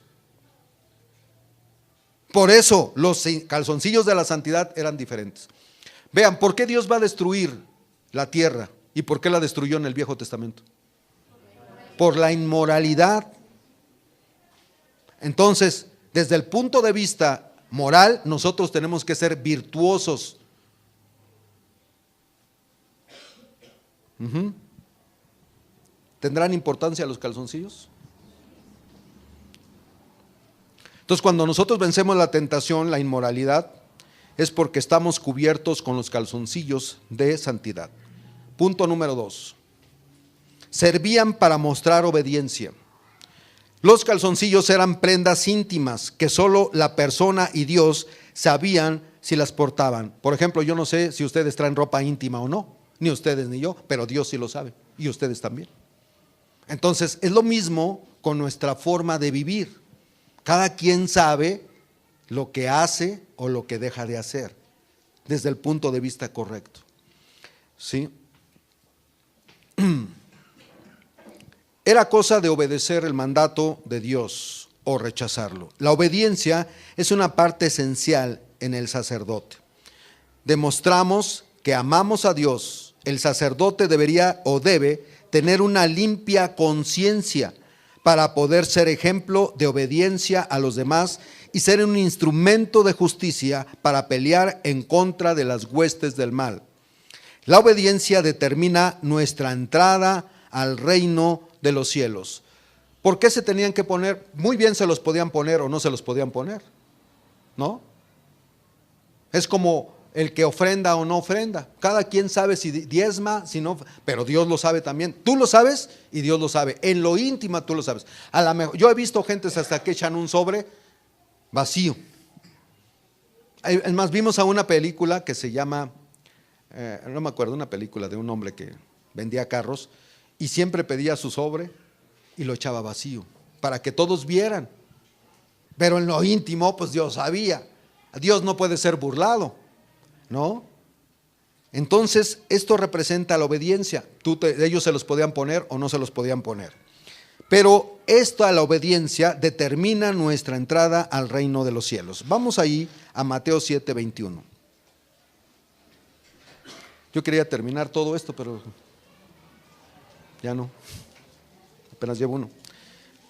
Speaker 1: Por eso los calzoncillos de la santidad eran diferentes. Vean, ¿por qué Dios va a destruir la tierra? ¿Y por qué la destruyó en el Viejo Testamento? Por la inmoralidad. Entonces, desde el punto de vista moral, nosotros tenemos que ser virtuosos. ¿Tendrán importancia los calzoncillos? Entonces, cuando nosotros vencemos la tentación, la inmoralidad, es porque estamos cubiertos con los calzoncillos de santidad. Punto número 2. Servían para mostrar obediencia. Los calzoncillos eran prendas íntimas que solo la persona y Dios sabían si las portaban. Por ejemplo, yo no sé si ustedes traen ropa íntima o no, ni ustedes ni yo, pero Dios sí lo sabe, y ustedes también. Entonces, es lo mismo con nuestra forma de vivir. Cada quien sabe lo que hace o lo que deja de hacer, desde el punto de vista correcto. ¿Sí? Era cosa de obedecer el mandato de Dios o rechazarlo. La obediencia es una parte esencial en el sacerdote. Demostramos que amamos a Dios. El sacerdote debería o debe tener una limpia conciencia para poder ser ejemplo de obediencia a los demás y ser un instrumento de justicia para pelear en contra de las huestes del mal. La obediencia determina nuestra entrada al reino de los cielos. ¿Por qué se tenían que poner? Muy bien se los podían poner o no se los podían poner, ¿no? Es como el que ofrenda o no ofrenda. Cada quien sabe si diezma, si no, pero Dios lo sabe también. Tú lo sabes y Dios lo sabe. En lo íntimo tú lo sabes. A la mejor, yo he visto gentes hasta que echan un sobre vacío. Es más, vimos a una película que se llama, no me acuerdo, una película de un hombre que vendía carros y siempre pedía su sobre y lo echaba vacío para que todos vieran. Pero en lo íntimo, pues Dios sabía. Dios no puede ser burlado, ¿no? Entonces, esto representa la obediencia. Ellos se los podían poner o no se los podían poner. Pero esto, a la obediencia, determina nuestra entrada al reino de los cielos. Vamos ahí a Mateo 7:21. Yo quería terminar todo esto, pero ya no. Apenas llevo uno.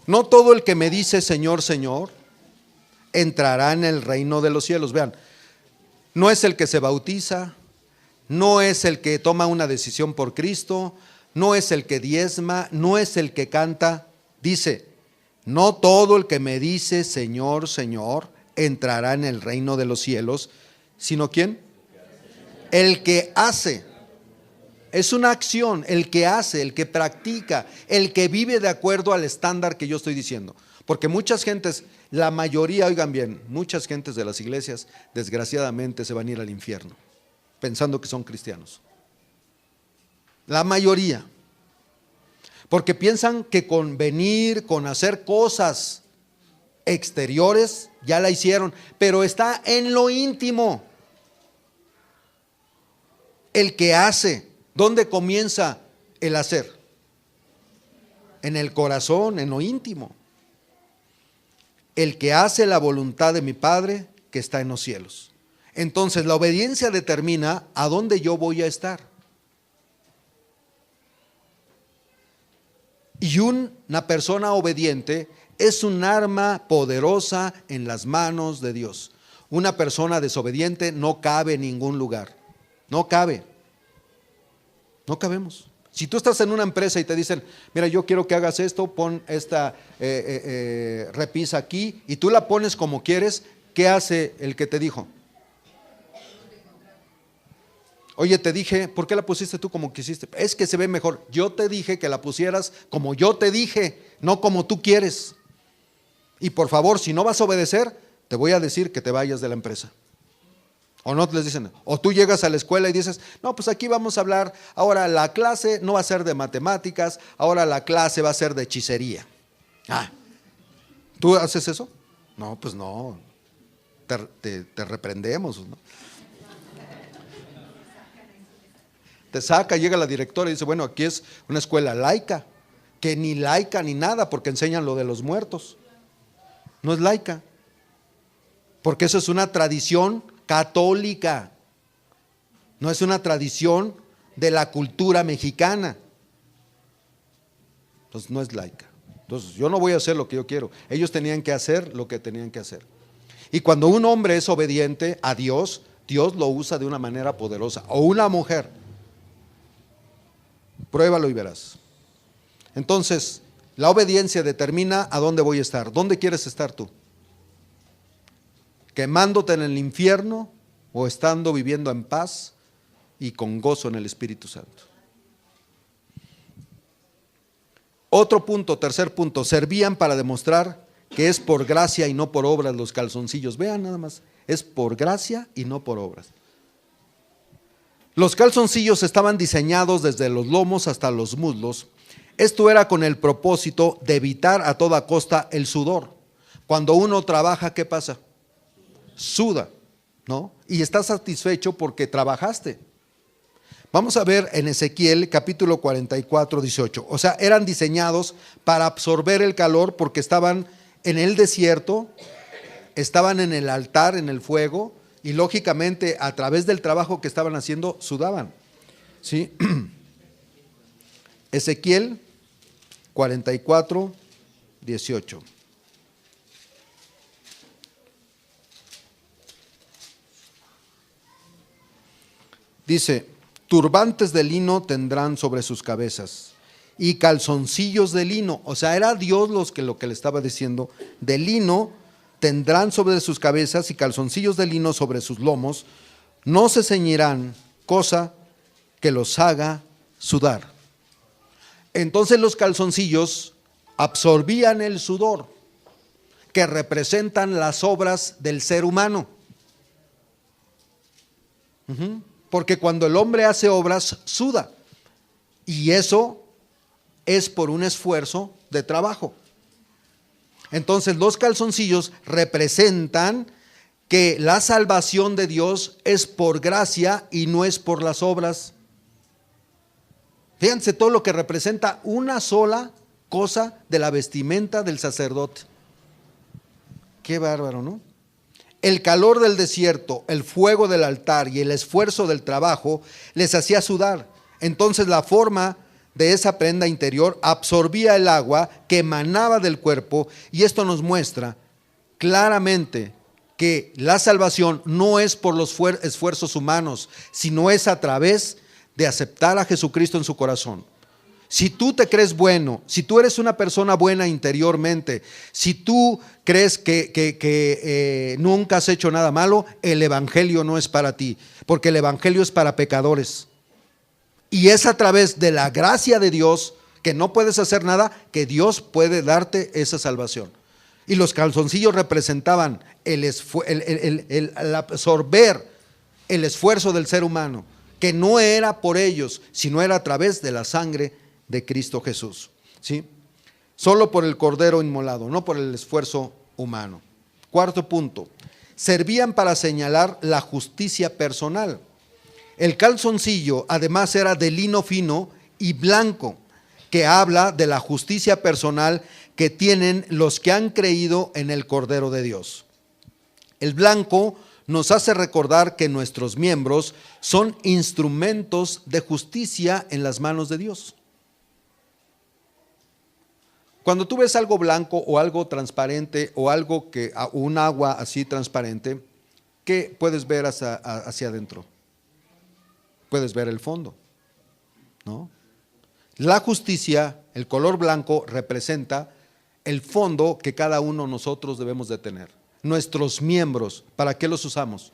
Speaker 1: No todo el que me dice Señor, Señor, entrará en el reino de los cielos. Vean, no es el que se bautiza, no es el que toma una decisión por Cristo, no es el que diezma, no es el que canta. Dice, no todo el que me dice Señor, Señor, entrará en el reino de los cielos, sino ¿quién? El que hace. Es una acción, el que hace, el que practica, el que vive de acuerdo al estándar que yo estoy diciendo. Porque muchas gentes, la mayoría, oigan bien, muchas gentes de las iglesias, desgraciadamente se van a ir al infierno, pensando que son cristianos. La mayoría. Porque piensan que con venir, con hacer cosas exteriores, ya la hicieron, pero está en lo íntimo. El que hace. ¿Dónde comienza el hacer? En el corazón, en lo íntimo. El que hace la voluntad de mi Padre que está en los cielos. Entonces la obediencia determina a dónde yo voy a estar. Y una persona obediente es un arma poderosa en las manos de Dios. Una persona desobediente no cabe en ningún lugar. No cabe. No cabemos. Si tú estás en una empresa y te dicen, mira, yo quiero que hagas esto, pon esta repisa aquí, y tú la pones como quieres, ¿qué hace el que te dijo? Oye, te dije, ¿por qué la pusiste tú como quisiste? Es que se ve mejor. Yo te dije que la pusieras como yo te dije, no como tú quieres. Y por favor, si no vas a obedecer, te voy a decir que te vayas de la empresa. O no les dicen, o tú llegas a la escuela y dices, no, pues aquí vamos a hablar, ahora la clase no va a ser de matemáticas, ahora la clase va a ser de hechicería. ¿Tú haces eso? No, pues no, te reprendemos, ¿no? Te saca, llega la directora y dice, bueno, aquí es una escuela laica, que ni laica ni nada, porque enseñan lo de los muertos. No es laica, porque eso es una tradición católica, no es una tradición de la cultura mexicana. Entonces no es laica. Entonces yo no voy a hacer lo que yo quiero. Ellos tenían que hacer lo que tenían que hacer. Y cuando un hombre es obediente a Dios, Dios lo usa de una manera poderosa. O una mujer. Pruébalo y verás. Entonces, la obediencia determina a dónde voy a estar. ¿Dónde quieres estar tú? ¿Quemándote en el infierno o estando viviendo en paz y con gozo en el Espíritu Santo? Otro punto, tercer punto, servían para demostrar que es por gracia y no por obras los calzoncillos. Vean nada más, es por gracia y no por obras. Los calzoncillos estaban diseñados desde los lomos hasta los muslos. Esto era con el propósito de evitar a toda costa el sudor. Cuando uno trabaja, ¿qué pasa? Suda, ¿no? Y estás satisfecho porque trabajaste. Vamos a ver en Ezequiel capítulo 44, 18. O sea, eran diseñados para absorber el calor porque estaban en el desierto, estaban en el altar, en el fuego, y lógicamente a través del trabajo que estaban haciendo, sudaban, ¿sí? Ezequiel 44, 18. Dice, turbantes de lino tendrán sobre sus cabezas y calzoncillos de lino. O sea, era Dios lo que le estaba diciendo. De lino tendrán sobre sus cabezas y calzoncillos de lino sobre sus lomos. No se ceñirán cosa que los haga sudar. Entonces los calzoncillos absorbían el sudor, que representan las obras del ser humano. Porque cuando el hombre hace obras, suda. Y eso es por un esfuerzo de trabajo. Entonces los calzoncillos representan que la salvación de Dios es por gracia y no es por las obras. Fíjense todo lo que representa una sola cosa de la vestimenta del sacerdote. Qué bárbaro, ¿no? El calor del desierto, el fuego del altar y el esfuerzo del trabajo les hacía sudar. Entonces la forma de esa prenda interior absorbía el agua que emanaba del cuerpo, y esto nos muestra claramente que la salvación no es por los esfuerzos humanos, sino es a través de aceptar a Jesucristo en su corazón. Si tú te crees bueno, si tú eres una persona buena interiormente, si tú crees que nunca has hecho nada malo, el evangelio no es para ti, porque el evangelio es para pecadores. Y es a través de la gracia de Dios, que no puedes hacer nada, que Dios puede darte esa salvación. Y los calzoncillos representaban el absorber el esfuerzo del ser humano, que no era por ellos, sino era a través de la sangre de Cristo Jesús, ¿sí? Solo por el cordero inmolado, no por el esfuerzo humano. Cuarto punto, servían para señalar la justicia personal. El calzoncillo además era de lino fino y blanco, que habla de la justicia personal que tienen los que han creído en el Cordero de Dios. El blanco nos hace recordar que nuestros miembros son instrumentos de justicia en las manos de Dios. Cuando tú ves algo blanco o algo transparente o algo un agua así transparente, ¿qué puedes ver hacia adentro? Puedes ver el fondo, ¿no? La justicia, el color blanco, representa el fondo que cada uno de nosotros debemos de tener. Nuestros miembros, ¿para qué los usamos?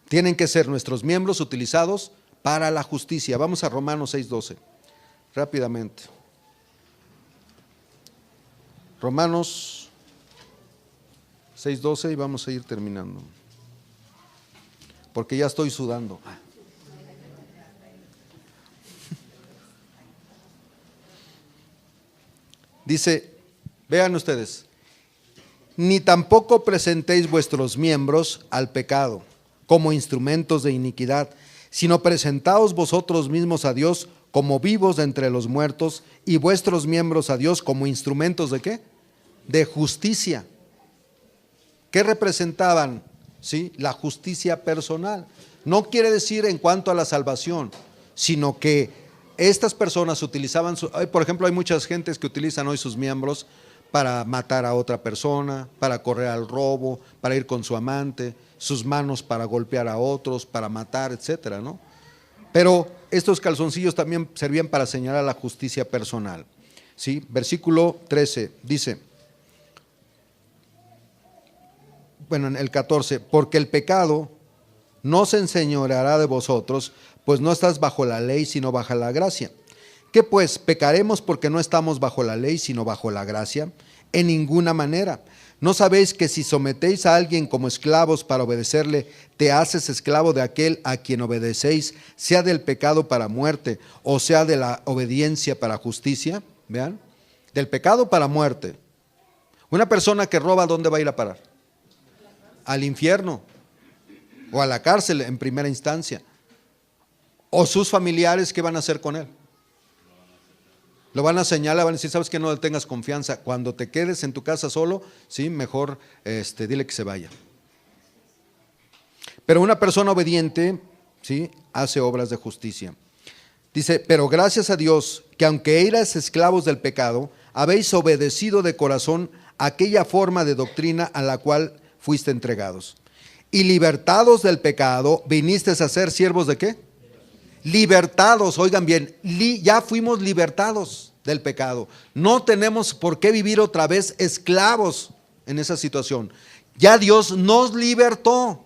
Speaker 1: Tienen que ser nuestros miembros utilizados para la justicia. Vamos a Romanos 6:12, rápidamente. Romanos 6:12 y vamos a ir terminando, porque ya estoy sudando. Dice, vean ustedes, ni tampoco presentéis vuestros miembros al pecado como instrumentos de iniquidad, sino presentaos vosotros mismos a Dios como vivos de entre los muertos, y vuestros miembros a Dios como instrumentos ¿de qué? De justicia. ¿Qué representaban? ¿Sí? La justicia personal. No quiere decir en cuanto a la salvación, sino que estas personas utilizaban, por ejemplo, hay muchas gentes que utilizan hoy sus miembros para matar a otra persona, para correr al robo, para ir con su amante, sus manos para golpear a otros, para matar, etcétera, ¿no? Pero estos calzoncillos también servían para señalar la justicia personal, ¿sí? Versículo 13 dice, bueno, en el 14, porque el pecado no se enseñoreará de vosotros, pues no estás bajo la ley, sino bajo la gracia. ¿Qué pues? ¿Pecaremos porque no estamos bajo la ley, sino bajo la gracia? En ninguna manera. ¿No sabéis que si sometéis a alguien como esclavos para obedecerle, te haces esclavo de aquel a quien obedecéis, sea del pecado para muerte, o sea de la obediencia para justicia? Vean, del pecado para muerte. Una persona que roba, ¿dónde va a ir a parar? Al infierno, o a la cárcel en primera instancia. O sus familiares, ¿qué van a hacer con él? Lo van a señalar, van a decir, ¿sabes qué? No le tengas confianza. Cuando te quedes en tu casa solo, sí, mejor dile que se vaya. Pero una persona obediente, sí, hace obras de justicia. Dice, pero gracias a Dios que aunque erais esclavos del pecado, habéis obedecido de corazón aquella forma de doctrina a la cual fuiste entregados. Y libertados del pecado, vinisteis a ser siervos ¿de qué? Libertados, oigan bien, ya fuimos libertados del pecado. No tenemos por qué vivir otra vez esclavos en esa situación. Ya Dios nos libertó.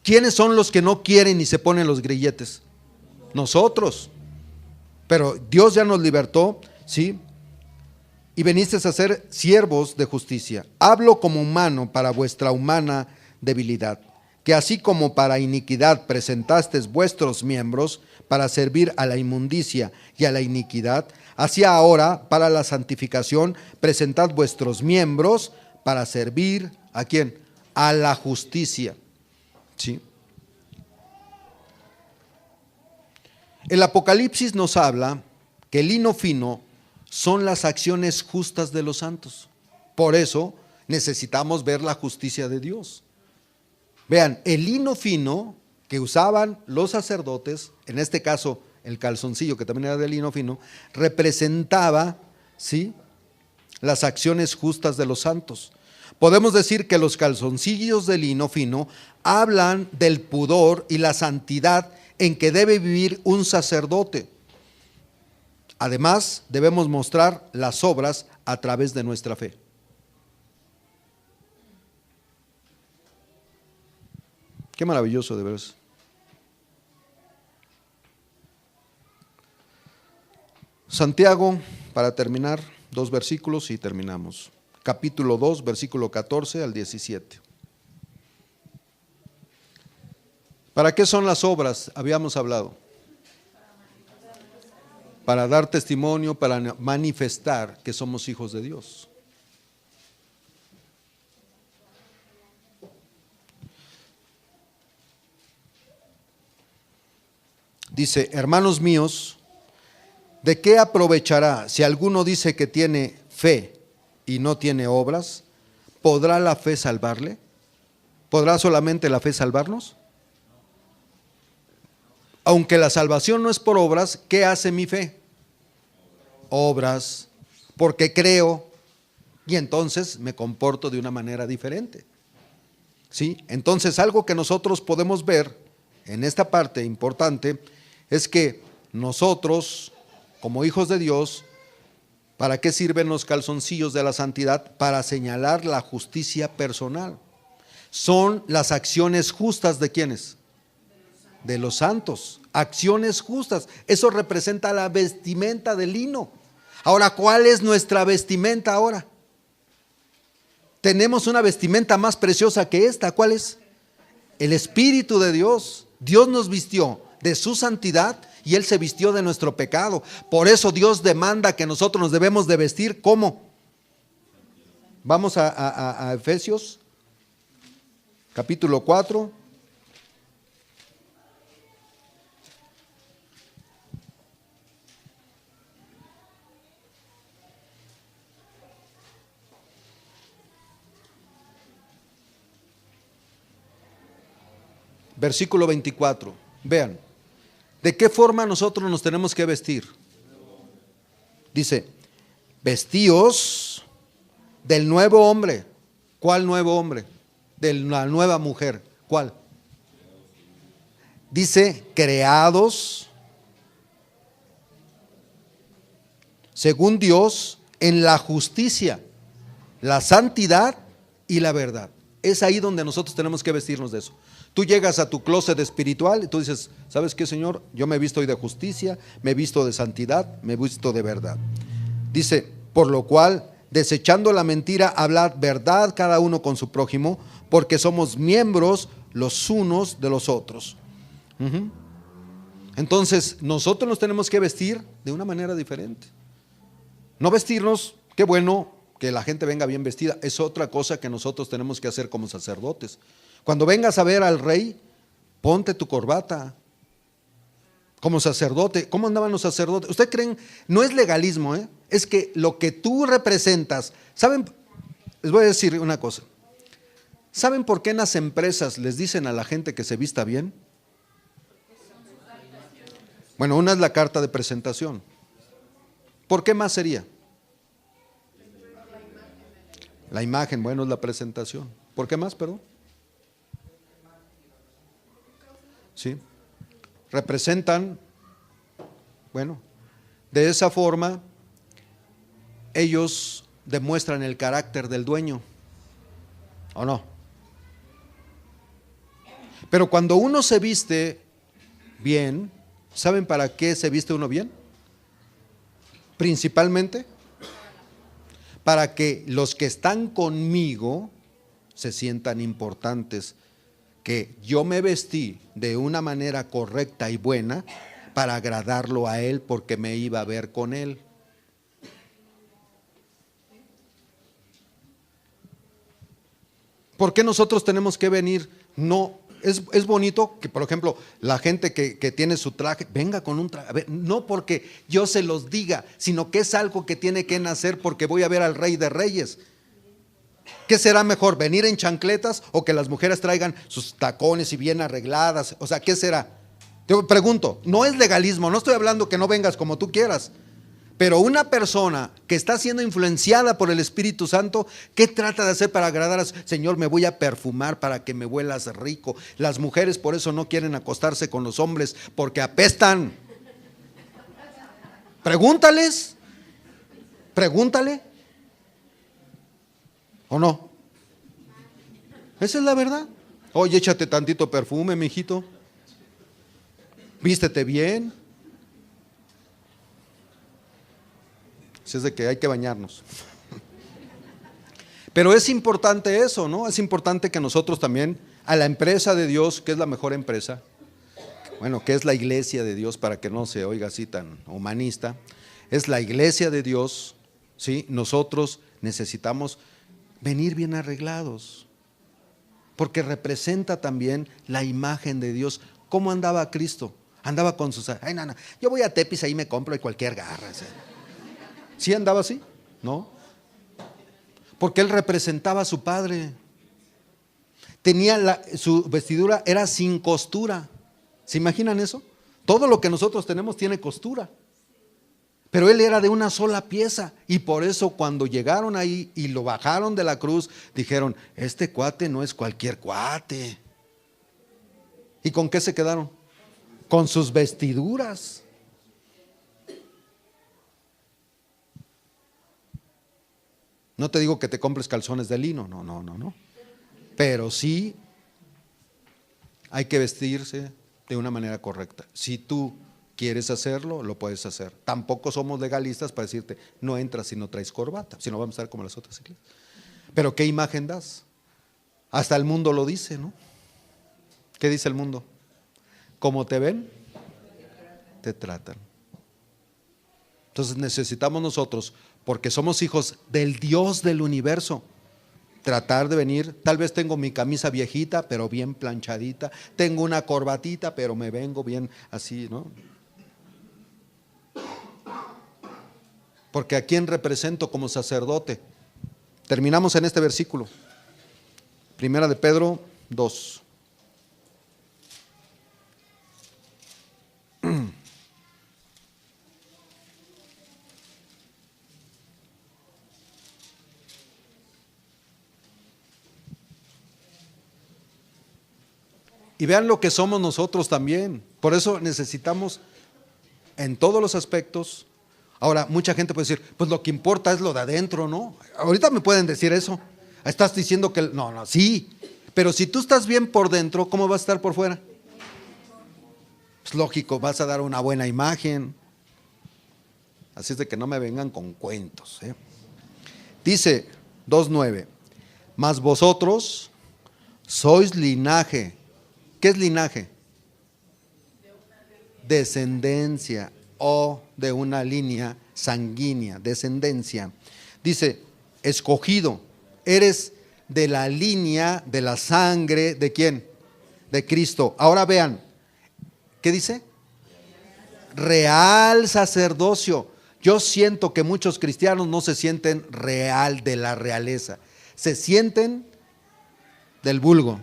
Speaker 1: ¿Quiénes son los que no quieren y se ponen los grilletes? Nosotros. Pero Dios ya nos libertó, ¿sí? Y venisteis a ser siervos de justicia. Hablo como humano para vuestra humana debilidad, que así como para iniquidad presentasteis vuestros miembros para servir a la inmundicia y a la iniquidad, así ahora para la santificación presentad vuestros miembros para servir ¿a quién? A la justicia. ¿Sí? El Apocalipsis nos habla que el lino fino son las acciones justas de los santos. Por eso necesitamos ver la justicia de Dios. Vean, el lino fino que usaban los sacerdotes, en este caso el calzoncillo que también era de lino fino, representaba, ¿sí?, las acciones justas de los santos. Podemos decir que los calzoncillos de lino fino hablan del pudor y la santidad en que debe vivir un sacerdote. Además, debemos mostrar las obras a través de nuestra fe. Qué maravilloso de veras. Santiago, para terminar, 2 versículos y terminamos. Capítulo 2, versículo 14 al 17. ¿Para qué son las obras? Habíamos hablado. Para dar testimonio, para manifestar que somos hijos de Dios. Dice, hermanos míos, ¿de qué aprovechará si alguno dice que tiene fe y no tiene obras? ¿Podrá la fe salvarle? ¿Podrá solamente la fe salvarnos? Aunque la salvación no es por obras, ¿qué hace mi fe? Obras, porque creo y entonces me comporto de una manera diferente. ¿Sí? Entonces algo que nosotros podemos ver en esta parte importante es que nosotros, como hijos de Dios, ¿para qué sirven los calzoncillos de la santidad? Para señalar la justicia personal. Son las acciones justas ¿de quiénes? De los santos. Acciones justas. Eso representa la vestimenta de lino. Ahora, ¿cuál es nuestra vestimenta ahora? Tenemos una vestimenta más preciosa que esta. ¿Cuál es? El Espíritu de Dios. Dios nos vistió de su santidad y Él se vistió de nuestro pecado. Por eso Dios demanda que nosotros nos debemos de vestir ¿cómo? Vamos a Efesios capítulo 4. Versículo 24. Vean, ¿de qué forma nosotros nos tenemos que vestir? Dice, vestíos del nuevo hombre. ¿Cuál nuevo hombre? De la nueva mujer. ¿Cuál? Dice, creados según Dios en la justicia, la santidad y la verdad. Es ahí donde nosotros tenemos que vestirnos de eso. Tú llegas a tu closet espiritual y tú dices, ¿sabes qué, Señor? Yo me he visto hoy de justicia, me he visto de santidad, me he visto de verdad. Dice, por lo cual, desechando la mentira, hablad verdad cada uno con su prójimo, porque somos miembros los unos de los otros. Entonces, nosotros nos tenemos que vestir de una manera diferente. No vestirnos, qué bueno que la gente venga bien vestida, es otra cosa que nosotros tenemos que hacer como sacerdotes. Cuando vengas a ver al rey, ponte tu corbata. Como sacerdote, ¿cómo andaban los sacerdotes? ¿Ustedes creen? No es legalismo, es que lo que tú representas, ¿saben? Les voy a decir una cosa. ¿Saben por qué en las empresas les dicen a la gente que se vista bien? Bueno, una es la carta de presentación. ¿Por qué más sería? La imagen, bueno, es la presentación. ¿Por qué más, perdón? Sí. Representan, bueno, de esa forma ellos demuestran el carácter del dueño, ¿o no? Pero cuando uno se viste bien, ¿saben para qué se viste uno bien? Principalmente para que los que están conmigo se sientan importantes, que yo me vestí de una manera correcta y buena para agradarlo a él porque me iba a ver con él. ¿Por qué nosotros tenemos que venir? No, es bonito que, por ejemplo, la gente que tiene su traje, venga con un traje. A ver, no porque yo se los diga, sino que es algo que tiene que nacer porque voy a ver al Rey de Reyes. ¿Qué será mejor, venir en chancletas o que las mujeres traigan sus tacones y bien arregladas? O sea, ¿qué será? Te pregunto, no es legalismo, no estoy hablando que no vengas como tú quieras. Pero una persona que está siendo influenciada por el Espíritu Santo, ¿qué trata de hacer para agradar a Señor? Me voy a perfumar para que me huelas rico. Las mujeres por eso no quieren acostarse con los hombres, porque apestan. Pregúntales, pregúntale. ¿O no? Esa es la verdad. Oye, échate tantito perfume, mijito. Vístete bien. Si es de que hay que bañarnos. Pero es importante eso, ¿no? Es importante que nosotros también, a la empresa de Dios, que es la mejor empresa, bueno, que es la iglesia de Dios, para que no se oiga así tan humanista, es la iglesia de Dios, ¿sí? Nosotros necesitamos venir bien arreglados, porque representa también la imagen de Dios. ¿Cómo andaba Cristo? Andaba con sus, ay, no, yo voy a Tepis, ahí me compro cualquier garra, ¿sí? ¿Sí andaba así? No. Porque él representaba a su padre. Su vestidura era sin costura. ¿Se imaginan eso? Todo lo que nosotros tenemos tiene costura. Pero él era de una sola pieza. Y por eso cuando llegaron ahí y lo bajaron de la cruz, dijeron, este cuate no es cualquier cuate. ¿Y con qué se quedaron? Con sus vestiduras. No te digo que te compres calzones de lino, no. Pero sí hay que vestirse de una manera correcta. Si tú quieres hacerlo, lo puedes hacer. Tampoco somos legalistas para decirte, no entras si no traes corbata, si no vamos a estar como las otras iglesias. Pero ¿qué imagen das? Hasta el mundo lo dice, ¿no? ¿Qué dice el mundo? Como te ven, te tratan. Entonces necesitamos nosotros, porque somos hijos del Dios del universo, tratar de venir. Tal vez tengo mi camisa viejita, pero bien planchadita. Tengo una corbatita, pero me vengo bien así, ¿no? Porque ¿a quién represento como sacerdote? Terminamos en este versículo. Primera de Pedro 2. Y vean lo que somos nosotros también. Por eso necesitamos en todos los aspectos. Ahora, mucha gente puede decir, pues lo que importa es lo de adentro, ¿no? Ahorita me pueden decir eso. Estás diciendo que, no, sí. Pero si tú estás bien por dentro, ¿cómo vas a estar por fuera? Es lógico, vas a dar una buena imagen. Así es de que no me vengan con cuentos, ¿eh? Dice 2:9, mas vosotros sois linaje. ¿Qué es linaje? Descendencia o de una línea sanguínea, descendencia. Dice, escogido, eres de la línea de la sangre, ¿de quién? De Cristo. Ahora vean, ¿qué dice? Real sacerdocio. Yo siento que muchos cristianos no se sienten real de la realeza, se sienten del vulgo.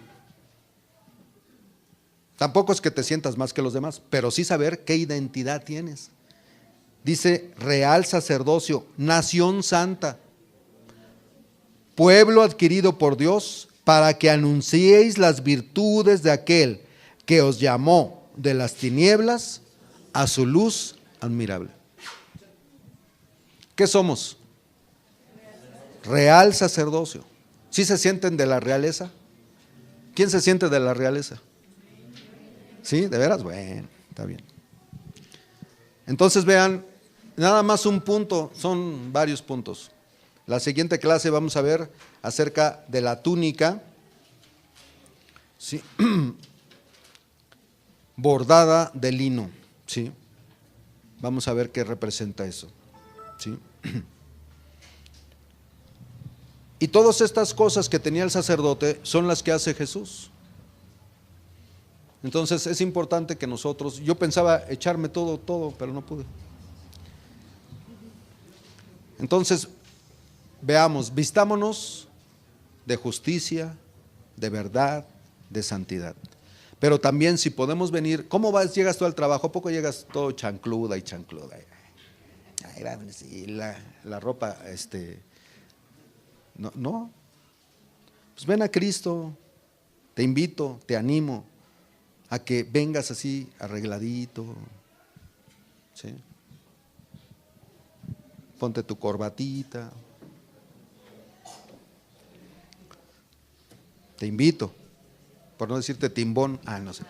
Speaker 1: Tampoco es que te sientas más que los demás, pero sí saber qué identidad tienes. Dice real sacerdocio, nación santa, pueblo adquirido por Dios, para que anunciéis las virtudes de aquel que os llamó de las tinieblas a su luz admirable. ¿Qué somos? Real sacerdocio. ¿Sí se sienten de la realeza? ¿Quién se siente de la realeza? ¿Sí? ¿De veras? Bueno, está bien. Entonces vean, nada más un punto, son varios puntos. La siguiente clase vamos a ver acerca de la túnica, ¿sí? Bordada de lino, ¿sí? Vamos a ver qué representa eso, ¿sí? Y todas estas cosas que tenía el sacerdote son las que hace Jesús. Entonces es importante que nosotros, yo pensaba echarme todo, pero no pude. Entonces, veamos, vistámonos de justicia, de verdad, de santidad. Pero también si podemos venir, ¿cómo vas? Llegas tú al trabajo, ¿a poco llegas todo chancluda y chancluda? Y la ropa, no. Pues ven a Cristo, te invito, te animo a que vengas así arregladito, ¿sí? Ponte tu corbatita. Te invito, por no decirte timbón, no sé.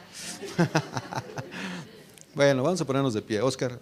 Speaker 1: Bueno, vamos a ponernos de pie. Óscar.